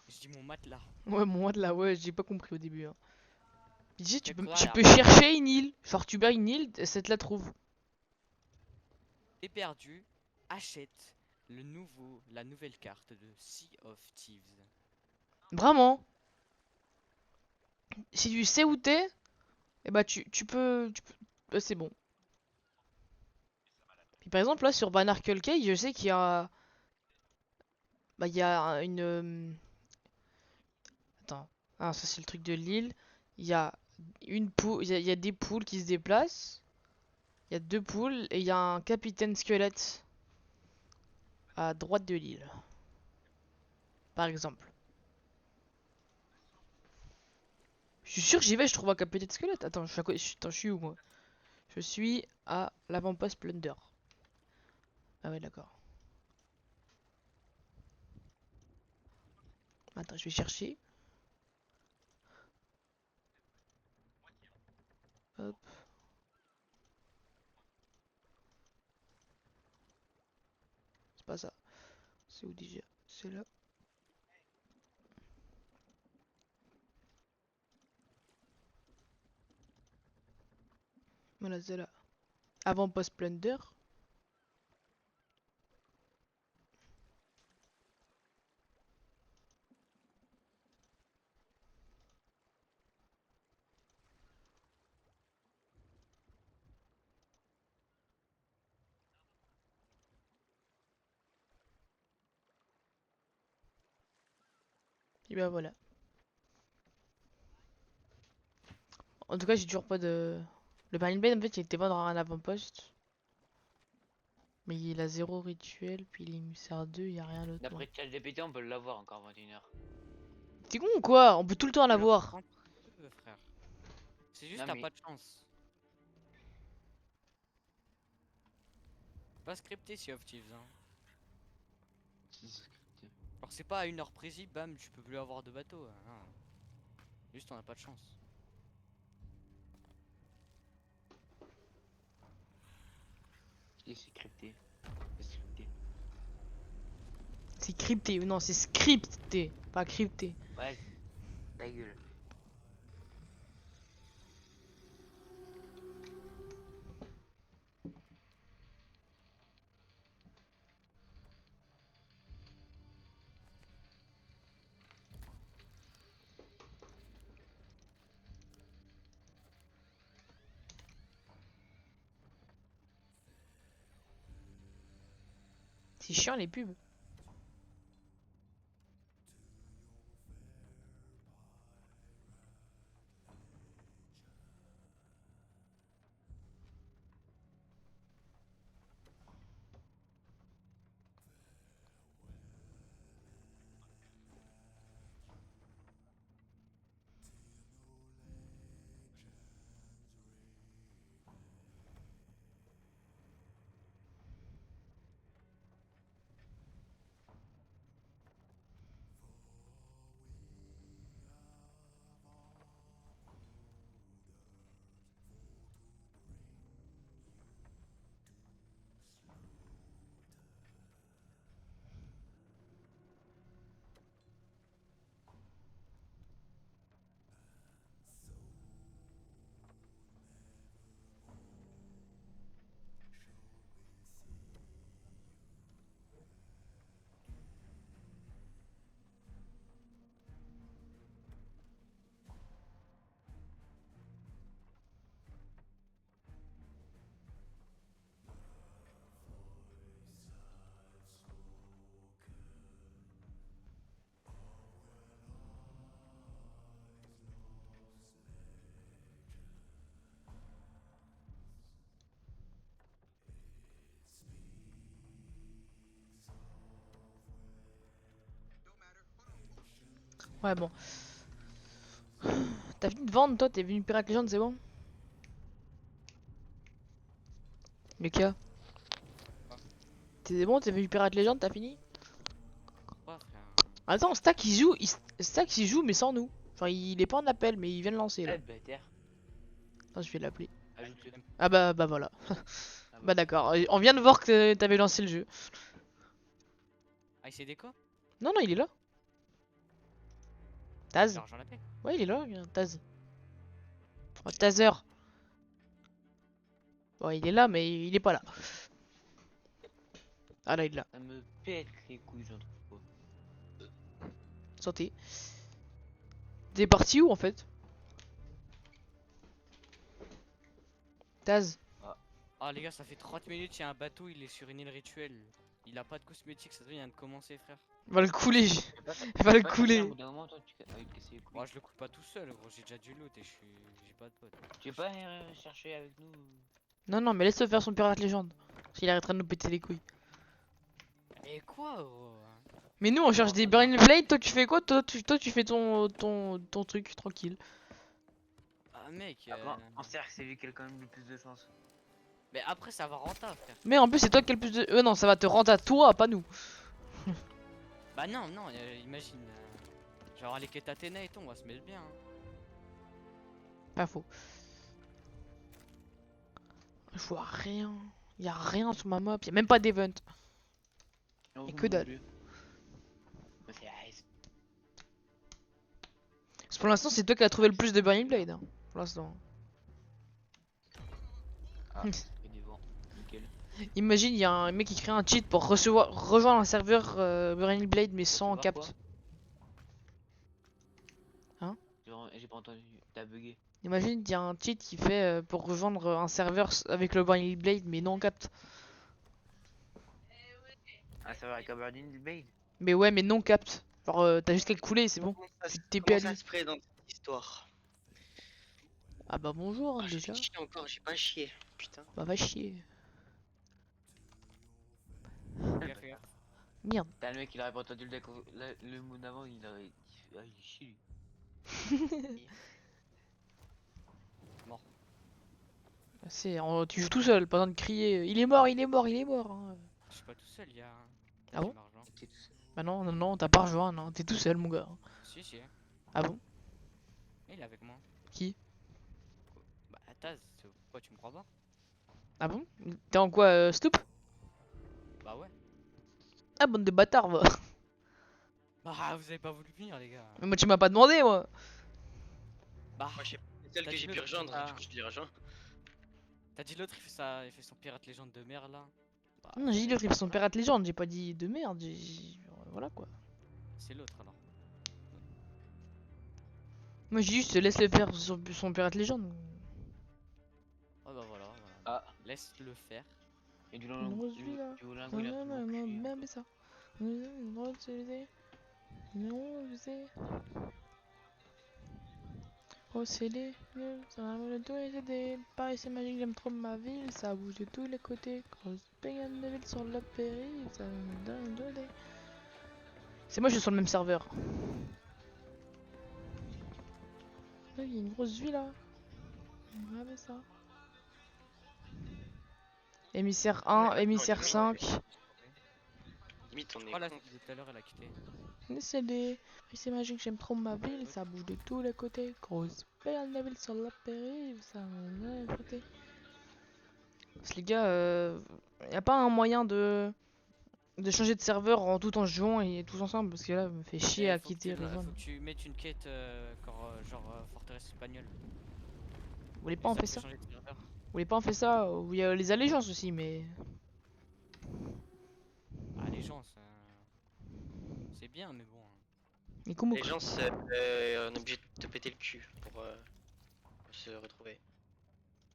Je dis mon matelas. Ouais, moi de là, ouais, j'ai pas compris au début. Hein. Il dit, C'est quoi tu la peux pro? chercher une île. Genre, tu bats une île, et ça te la trouve. T'es perdu, achète la nouvelle carte de Sea of Thieves. Vraiment. Si tu sais où t'es, et bah c'est bon. Puis par exemple, là, sur Banarkle Cay, je sais qu'il y a... Bah, il y a une... Attends. Ah, ça, c'est le truc de l'île. Il y a une poule... Il y a des poules qui se déplacent. Il y a deux poules, et il y a un capitaine squelette à droite de l'île. Par exemple. Je suis sûr que j'y vais, je trouve un capitaine squelette. Attends, attends, je suis où, moi? Je suis à l'avant-poste Plunder. Ah ouais, d'accord. Attends, je vais chercher. Hop, c'est pas ça. C'est où déjà? C'est là. Voilà, c'est là. Avant-poste Plunder. Et ben voilà. En tout cas, j'ai toujours pas de... Le Marine Blade, en fait, il était pas dans un avant-poste. Mais il a zéro rituel, puis l'émissaire 2, il y a rien d'autre. Non. D'après ChatGPT, on peut l'avoir encore 21h. T'es con ou quoi? On peut tout le temps l'avoir. Quand tu veux, frère. C'est juste Non t'as mais, pas de chance. Pas scripté Sea of Thieves, hein. Alors c'est pas à 1 heure précis, bam, tu peux plus avoir de bateau. Hein. Non. Juste on a pas de chance. c'est crypté. C'est scripté. C'est crypté. Non, c'est scripté. Pas crypté. Ouais, ta gueule. C'est chiant les pubs. Ouais, bon. T'as fini de vendre, toi? T'es venu Pirate Legend, c'est bon? Lucas, t'es bon? T'es venu Pirate Legend, t'as fini? Quoi, frère? Attends, Stack il joue, mais sans nous. Enfin, il est pas en appel, mais il vient de lancer là. Eh, bâtard. Attends, je vais l'appeler. Ajoute-le. Ah bah voilà. Ah Bah d'accord, on vient de voir que t'avais lancé le jeu. Ah, il s'est déco? Non, non, il est là. Taz. L'argent la paix. Ouais, il est là, regarde, Taz. Oh, Tazer. Bon, il est là, mais il est pas là. Ah là, il est là. Ça me pète les couilles, j'en trouve Santé. T'es parti où en fait? Taz. Ah, les gars, ça fait 30 minutes, il y a un bateau, il est sur une île rituelle. Il a pas de cosmétiques, ça vient de commencer, frère. Va le couler. pas. Va le Pas couler. Au bout d'un moment, toi, tu vas te casser les couilles. Moi, je le coule pas tout seul, gros, j'ai déjà du loot et j'ai pas de potes. Tu veux pas chercher avec nous? Non, non, mais laisse-le faire son pirate légende. Parce qu'il arrêtera de nous péter les couilles. Et quoi, gros? Mais nous, on cherche des Burning Blade. Toi, tu fais quoi? Toi, tu fais ton truc tranquille. Ah, mec. Après, en cercle, c'est lui qui a quand même le plus de chance. Mais après, ça va rentable, frère. Mais en plus, c'est toi qui as le plus de. Non, ça va te rendre à toi, pas nous. Bah, non, non, imagine. Genre, les quêtes Athéna et tout, on va se mettre bien. Hein. Pas faux. Je vois rien. Y'a rien sur ma map. Y'a même pas d'event. Et que dalle. Mais c'est nice. Parce que pour l'instant, c'est toi qui as trouvé le plus de Burning Blade. Hein. Pour l'instant. Ah, il est bon. Nickel. Imagine, il y a un mec qui crée un cheat pour rejoindre un serveur Burning Blade mais sans Savoir cap. quoi Hein? J'ai pas entendu. T'as bugué. Imagine, il y a un cheat qui fait pour rejoindre un serveur avec le Burning Blade mais non capte. Ah, ça va avec un Burning Blade. Mais ouais, mais non capte. Genre, t'as juste qu'à le couler, c'est bon. Tu TP à Comment ça lui. se présente cette histoire? Ah bah bonjour, hein, Ah, je déjà. vais chier encore, j'ai pas chié. Putain. Bah va chier. Gaffe, gaffe. Merde. T'as le mec, il aurait pas entendu le mot d'avant, il aurait. Ah, il est chier. Tu joues tout seul, pas besoin de crier. Il est mort, il est mort, il est mort. Hein. Je suis pas tout seul, il y a. Ah bon? J'ai l'argent. C'est tout ça. Bah non, non, non, t'as pas rejoint, non. T'es tout seul, mon gars. Si, si. Ah bon? Il est avec moi. Qui? Bah, Taz, pourquoi tu me crois pas? Ah bon? T'es en quoi, Stoop? Bah, ouais. Ah, bande de bâtards, va. Bah, vous avez pas voulu venir, les gars. Mais moi, tu m'as pas demandé, moi. Bah, Moi, je sais celle T'as que dit j'ai le pu truc, rejoindre, ah. du coup, je l'ai rejoint. t'as dit l'autre, il fait son pirate légende de mer là. Bah, Non, j'ai dit l'autre, il fait son pirate légende. J'ai pas dit de merde. Voilà, quoi. c'est l'autre alors. Moi, j'ai juste laisse le faire son pirate légende. Oh bah voilà, voilà. Ah. Laisse le faire. Et du Une rose lingot, villa. du lingot, il a Non, toujours non, non, crié, même ça. Non, je sais. Oh, c'est les ça va le tout et c'est Paris, c'est magique, j'aime trop ma ville. Ça bouge de tous les côtés. Grosse pégane de ville sur la périph'. Ça me donne de l'idée. C'est moi, je suis sur le même serveur. Il y a une grosse villa. Regardez ça. Émissaire 1, émissaire 5. Limite, on est Voilà, con. tout à l'heure elle a quitté. C'est des. C'est magique, j'aime trop ma ville, ça bouge de tous les côtés. Grosse pégane de ville sur la périph'. Ça me donne de l'idée. Parce que les gars, y a pas un moyen de changer de serveur tout en jouant et tous ensemble parce que là, me fait chier Et à faut que quitter tu- faut Rejoindre. que tu mettes une quête genre forteresse espagnole. Vous voulez Et pas en ça faire peut ça? changer de serveur. Vous voulez pas en faire ça? Où il y a les allégeances aussi, mais. Ah les gens, c'est bien mais bon. Mais comment Les gens, on est obligé de te péter le cul pour se retrouver.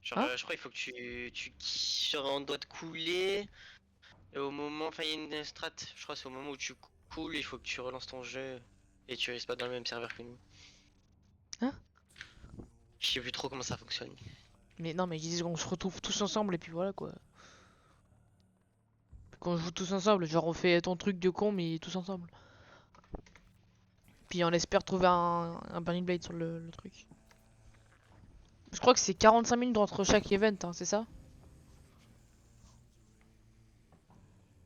Genre, Hein? je crois qu'il faut que genre, on doit te couler. Et au moment, enfin, il y a une strat, je crois, c'est au moment où tu coules, il faut que tu relances ton jeu et tu restes pas dans le même serveur que nous. Hein? Je sais plus trop comment ça fonctionne. Mais non, mais je disais qu'on se retrouve tous ensemble et puis voilà quoi. Qu'on joue tous ensemble, genre on fait ton truc de con mais tous ensemble. Puis on espère trouver un Burning Blade sur le truc. Je crois que c'est 45 minutes entre chaque event, hein, c'est ça?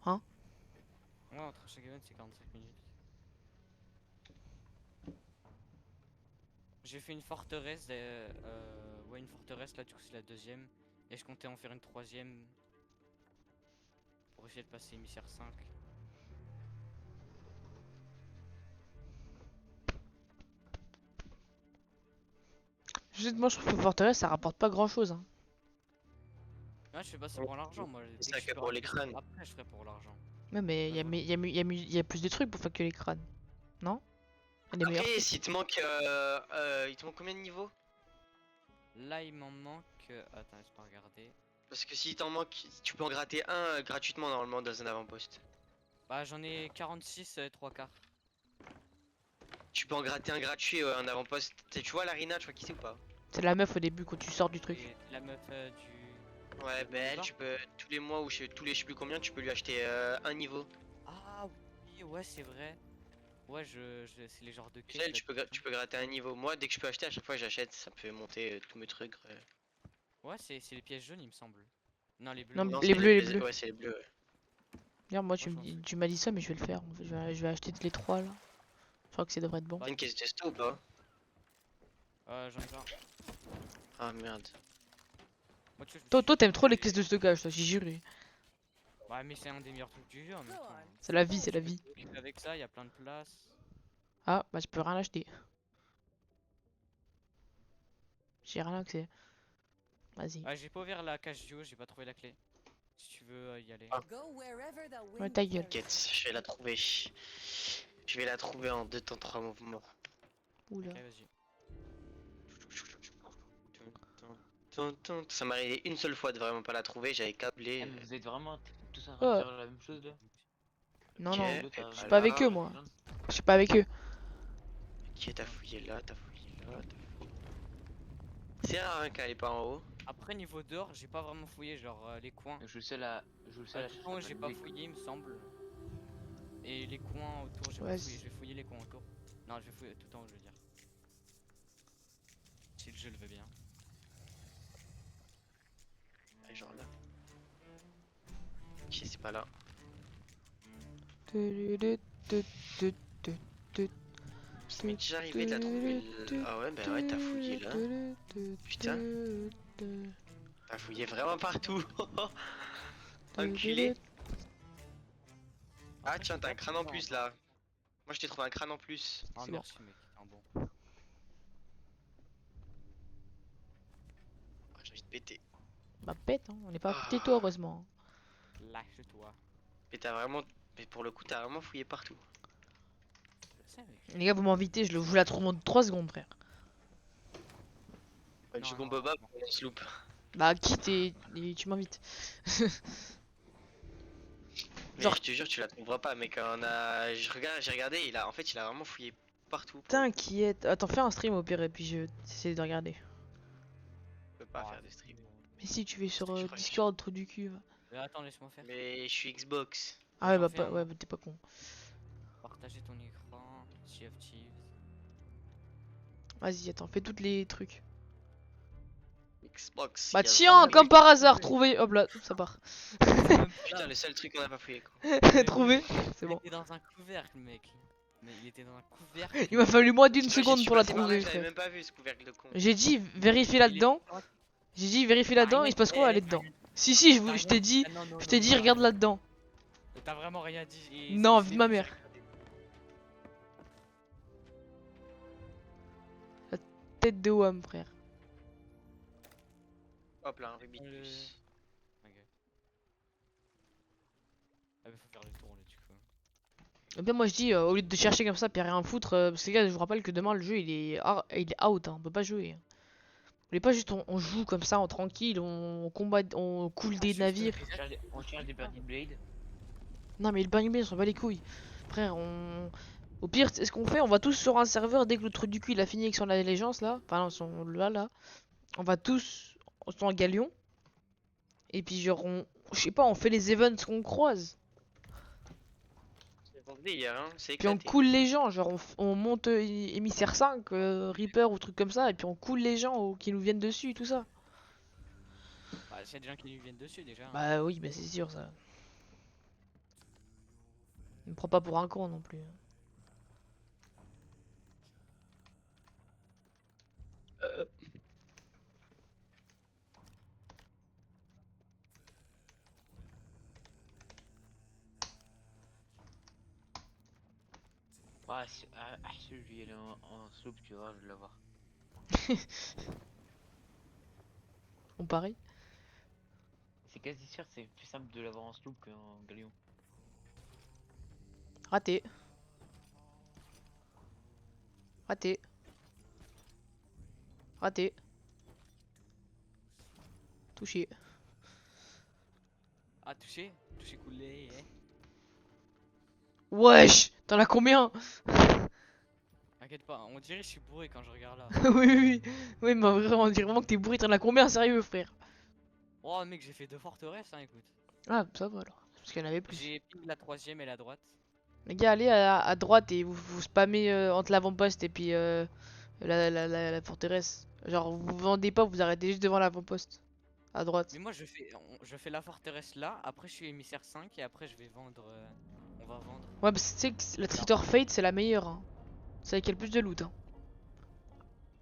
Ouais, entre chaque event, c'est 45 minutes. J'ai fait une forteresse, ouais, une forteresse là, du coup, c'est la deuxième. Et je comptais en faire une troisième pour essayer de passer émissaire 5. Juste, moi, je trouve que Forteresse, ça rapporte pas grand chose. Hein. Ouais, je fais pas ça pour l'argent, moi. C'est Dès ça que je que peux pour les rajouter ça crânes. après, je ferai pour l'argent. Ouais, mais Ouais, y a plus de trucs pour faire que les crânes. Non? Il y a des meilleurs Après, trucs. s'il te manque. Il te manque combien de niveaux? Là, il m'en manque. Attends, laisse-moi regarder. Parce que s'il t'en manque, tu peux en gratter un gratuitement normalement dans un avant-poste. Bah, j'en ai 46 3 quarts. Tu peux en gratter un gratuit, un avant-poste. Tu vois l'Arina, tu vois qui c'est ou pas? C'est la meuf au début quand tu sors du truc. Et la meuf du. Ouais, de bah elle, Bolivar. tu peux tous les mois ou tous les je sais plus combien, tu peux lui acheter un niveau. Ah oui, ouais, c'est vrai. Ouais, c'est les genres de Déjà, quêtes. Là, tu peux gratter un niveau. Moi, dès que je peux acheter, à chaque fois j'achète, ça me fait monter tous mes trucs. Ouais, c'est les pièces jaunes, il me semble. Non, les bleus. Non, Non, les c'est bleus, les pièces- bleus. Ouais, c'est les bleus. Ouais. Regarde, moi, je m'en souviens. tu m'as dit ça, mais je vais le faire. En fait, je vais acheter les trois là. Je crois que ça devrait être bon. Une caisse de sto ou pas? J'en ai plein. Ah merde. Moi, tu vois, je me Toi, suis toi, fait t'aimes trop les voler. caisses de stockage, toi, j'ai juré. Ouais, mais c'est un des meilleurs trucs du jeu en même temps. C'est la vie, c'est la vie. Avec ça, il y a plein de place. Ah, bah, je peux rien acheter. J'ai rien accès. Vas-y. Ah, j'ai pas ouvert la cage du haut, j'ai pas trouvé la clé. Si tu veux y aller. Ah. Ouais, ta gueule. T'inquiète, je vais la trouver. Je vais la trouver en 2 temps 3 mouvements. Oula. Ok, vas-y. Ça m'est arrivé une seule fois de vraiment pas la trouver, j'avais câblé. Eh, mais vous êtes vraiment tous en train de Oh. faire la même chose là? Non, Ok, non. L'autre, et a- Je suis bah pas là, avec eux, moi. Je suis pas avec eux. Ok, t'as fouillé là, t'as fouillé là, t'as fouillé. C'est rare hein, qu'elle est pas en haut. Après, niveau d'or, j'ai pas vraiment fouillé, genre les coins. Je suis le seul à. Je suis le seul à Tout chercher en haut, la j'ai bonne pas idée. fouillé, il me semble. Et les coins autour, j'ai pas Ouais, fouillé. Je vais fouiller les coins autour. Non, je vais fouiller tout en haut, je veux dire. Si le jeu le veut bien. Ouais, genre là. Ok, c'est pas là. Ça m'est déjà arrivé de la trouver. Ah ouais, bah ouais, t'as fouillé là. Putain. T'as fouillé vraiment partout. Enculé. Ah tiens, t'as un crâne en plus là. Moi je t'ai trouvé un crâne en plus. Ah, C'est bon. merci, mec. Ah, bon. Ah, j'ai envie de péter. Bah, pète, hein. On n'est pas à côté de toi, heureusement. Lâche-toi. Mais t'as vraiment. Mais pour le coup, t'as vraiment fouillé partout. Je sais, mec. Les gars, vous m'invitez, je vous la trouve en 3 secondes, frère. Ouais, Non, tu non, comptes Boba non. pour on se loupe. Bah, quitte et tu m'invites. Mais Genre- je te jure, tu la trouveras pas, mec. J'ai regardé, en fait, il a vraiment fouillé partout. T'inquiète. Attends, fais un stream au pire et puis je essaie de regarder. Je peux pas Ah, faire de stream. Mais si tu vas sur Je crois que Discord, trou du cul. Va. Attends, laisse-moi faire. Mais je suis Xbox. Ah ouais, j'en bah, fais pas, un, ouais, moi. bah, t'es pas con. Partager ton écran. Sea of Thieves. Vas-y, attends, fais tous les trucs. Xbox. Bah, il y a tiens, vraiment- comme par hasard, trouvé. Hop là, ça part. Putain, le seul truc qu'on a pas fouillé quoi. Trouvé, c'est Il bon. était dans un couvercle, mec. Mais il était dans un couvercle. Il m'a fallu moins d'une Parce que seconde je suis pour la passé par là, trouver, J'avais frère. même pas vu ce couvercle de con. J'ai dit vérifie là-dedans. J'ai dit vérifie là-dedans, il se passe quoi là-dedans? Si, si, je t'ai dit, regarde là-dedans. T'as vraiment rien dit. et Non, je vie l'ai de ma vu, j'ai mère. regardé. Tête de Wham, frère. Hop là, un rubis de plus. Ok. Ah, mais faut faire le tour là, du coup. Et bien moi je dis, au lieu de chercher comme ça, puis rien foutre, parce que les gars, je vous rappelle que demain le jeu il est out, hein, on peut pas jouer. Hein. Vous voulez pas juste on joue comme ça, en tranquille, on combat, on coule des juste, navires. On cherche des Burning Blade. Non mais le Burning Blade, on s'en bat les couilles. Frère, on... Au pire, c'est ce qu'on fait, on va tous sur un serveur dès que le truc du cul il a fini avec son allégeance là, enfin non, son là. On va tous sur un galion. Et puis genre, je sais pas, on fait les events qu'on croise. Attendez, hier, hein, c'est Puis on éclaté. coule les gens, genre on monte émissaire 5, Reaper ou truc comme ça, et puis on coule les gens qui nous viennent dessus, tout ça. Bah, s'il y a des gens qui lui viennent dessus déjà. Hein. Bah oui, bah c'est sûr ça. Ne me prends pas pour un con non plus. Ah, si je vais y aller en sloop, tu vois, je vais l'avoir. On parie. C'est quasi sûr, c'est plus simple de l'avoir en sloop qu'en galion. Raté. Raté. Raté. Touché. Ah, touché. Touché coulé. Eh. Wesh, t'en as combien? T'inquiète pas, on dirait que je suis bourré quand je regarde là. Oui, oui, oui. Oui, mais vraiment, on dirait vraiment que t'es bourré, t'en as combien, sérieux, frère? Oh, mec, j'ai fait 2 forteresses, hein, écoute. Ah, ça va alors. Parce qu'il y en avait plus. J'ai ping la 3ème et la droite. Les gars, allez à droite et vous spammez entre l'avant-poste et puis la forteresse. Genre, vous vendez pas, vous arrêtez juste devant l'avant-poste. À droite. Mais moi, je fais la forteresse là, après je suis émissaire 5 et après je vais vendre. On va vendre. Ouais, parce que tu sais que la Traitor Fate, c'est la meilleure. Hein. C'est avec qui a le plus de loot. Hein.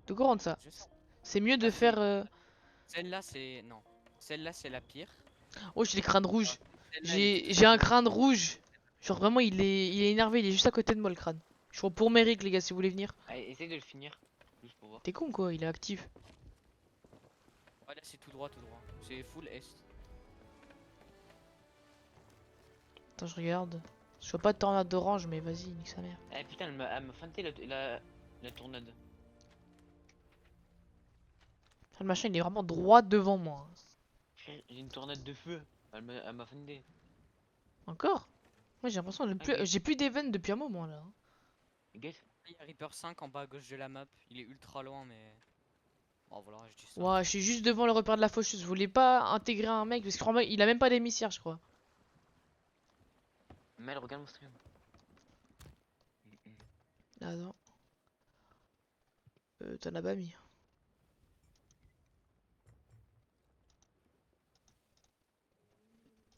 De quoi rendre ça? Je sais. C'est mieux de Ah, faire. Celle-là, c'est. Non. Celle-là, c'est la pire. Oh, j'ai les crânes rouges. Celle-là, elle est J'ai un crâne rouge. Genre, vraiment, il est énervé, il est juste à côté de moi le crâne. Je suis pour Merrick, les gars, si vous voulez venir. Allez, essaye de le finir, juste pour voir. T'es con quoi, il est actif. Ouais, là, c'est tout droit, tout droit. C'est full est. Attends, je regarde. Je vois pas de tornade d'orange, mais vas-y, nique sa mère. Eh putain, elle m'a feinté la tournade. Le machin, il est vraiment droit devant moi. Frère, j'ai une tornade de feu. Elle m'a feinté. Encore? Moi, j'ai l'impression de plus. Ok. J'ai plus d'event depuis un moment là. Guess. Il y a Reaper 5 en bas à gauche de la map. Il est ultra loin, mais. Oh, voilà, je dis ça. Ouais, je suis juste devant le repère de la faucheuse. Je voulais pas intégrer un mec parce que crois-moi, il a même pas d'émissaire, je crois. Mel, regarde mon stream. Ah non. T'en as pas mis.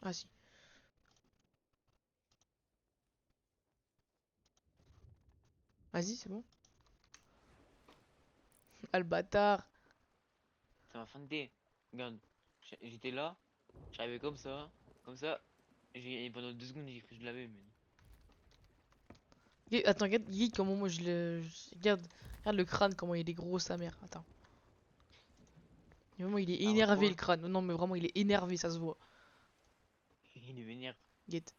Ah si. Vas-y, c'est bon. Ah le bâtard. Ça m'a feinté. Regarde, j'étais là, j'arrivais comme ça, et pendant 2 secondes j'ai cru que je l'avais, mais. Attends, regarde, Guy, comment moi je le. Regarde, regarde le crâne, comment il est gros, sa mère. Attends. Et vraiment, il est Ah, énervé quoi. le crâne. Non, mais vraiment, il est énervé, ça se voit. Il est vénère. Guette.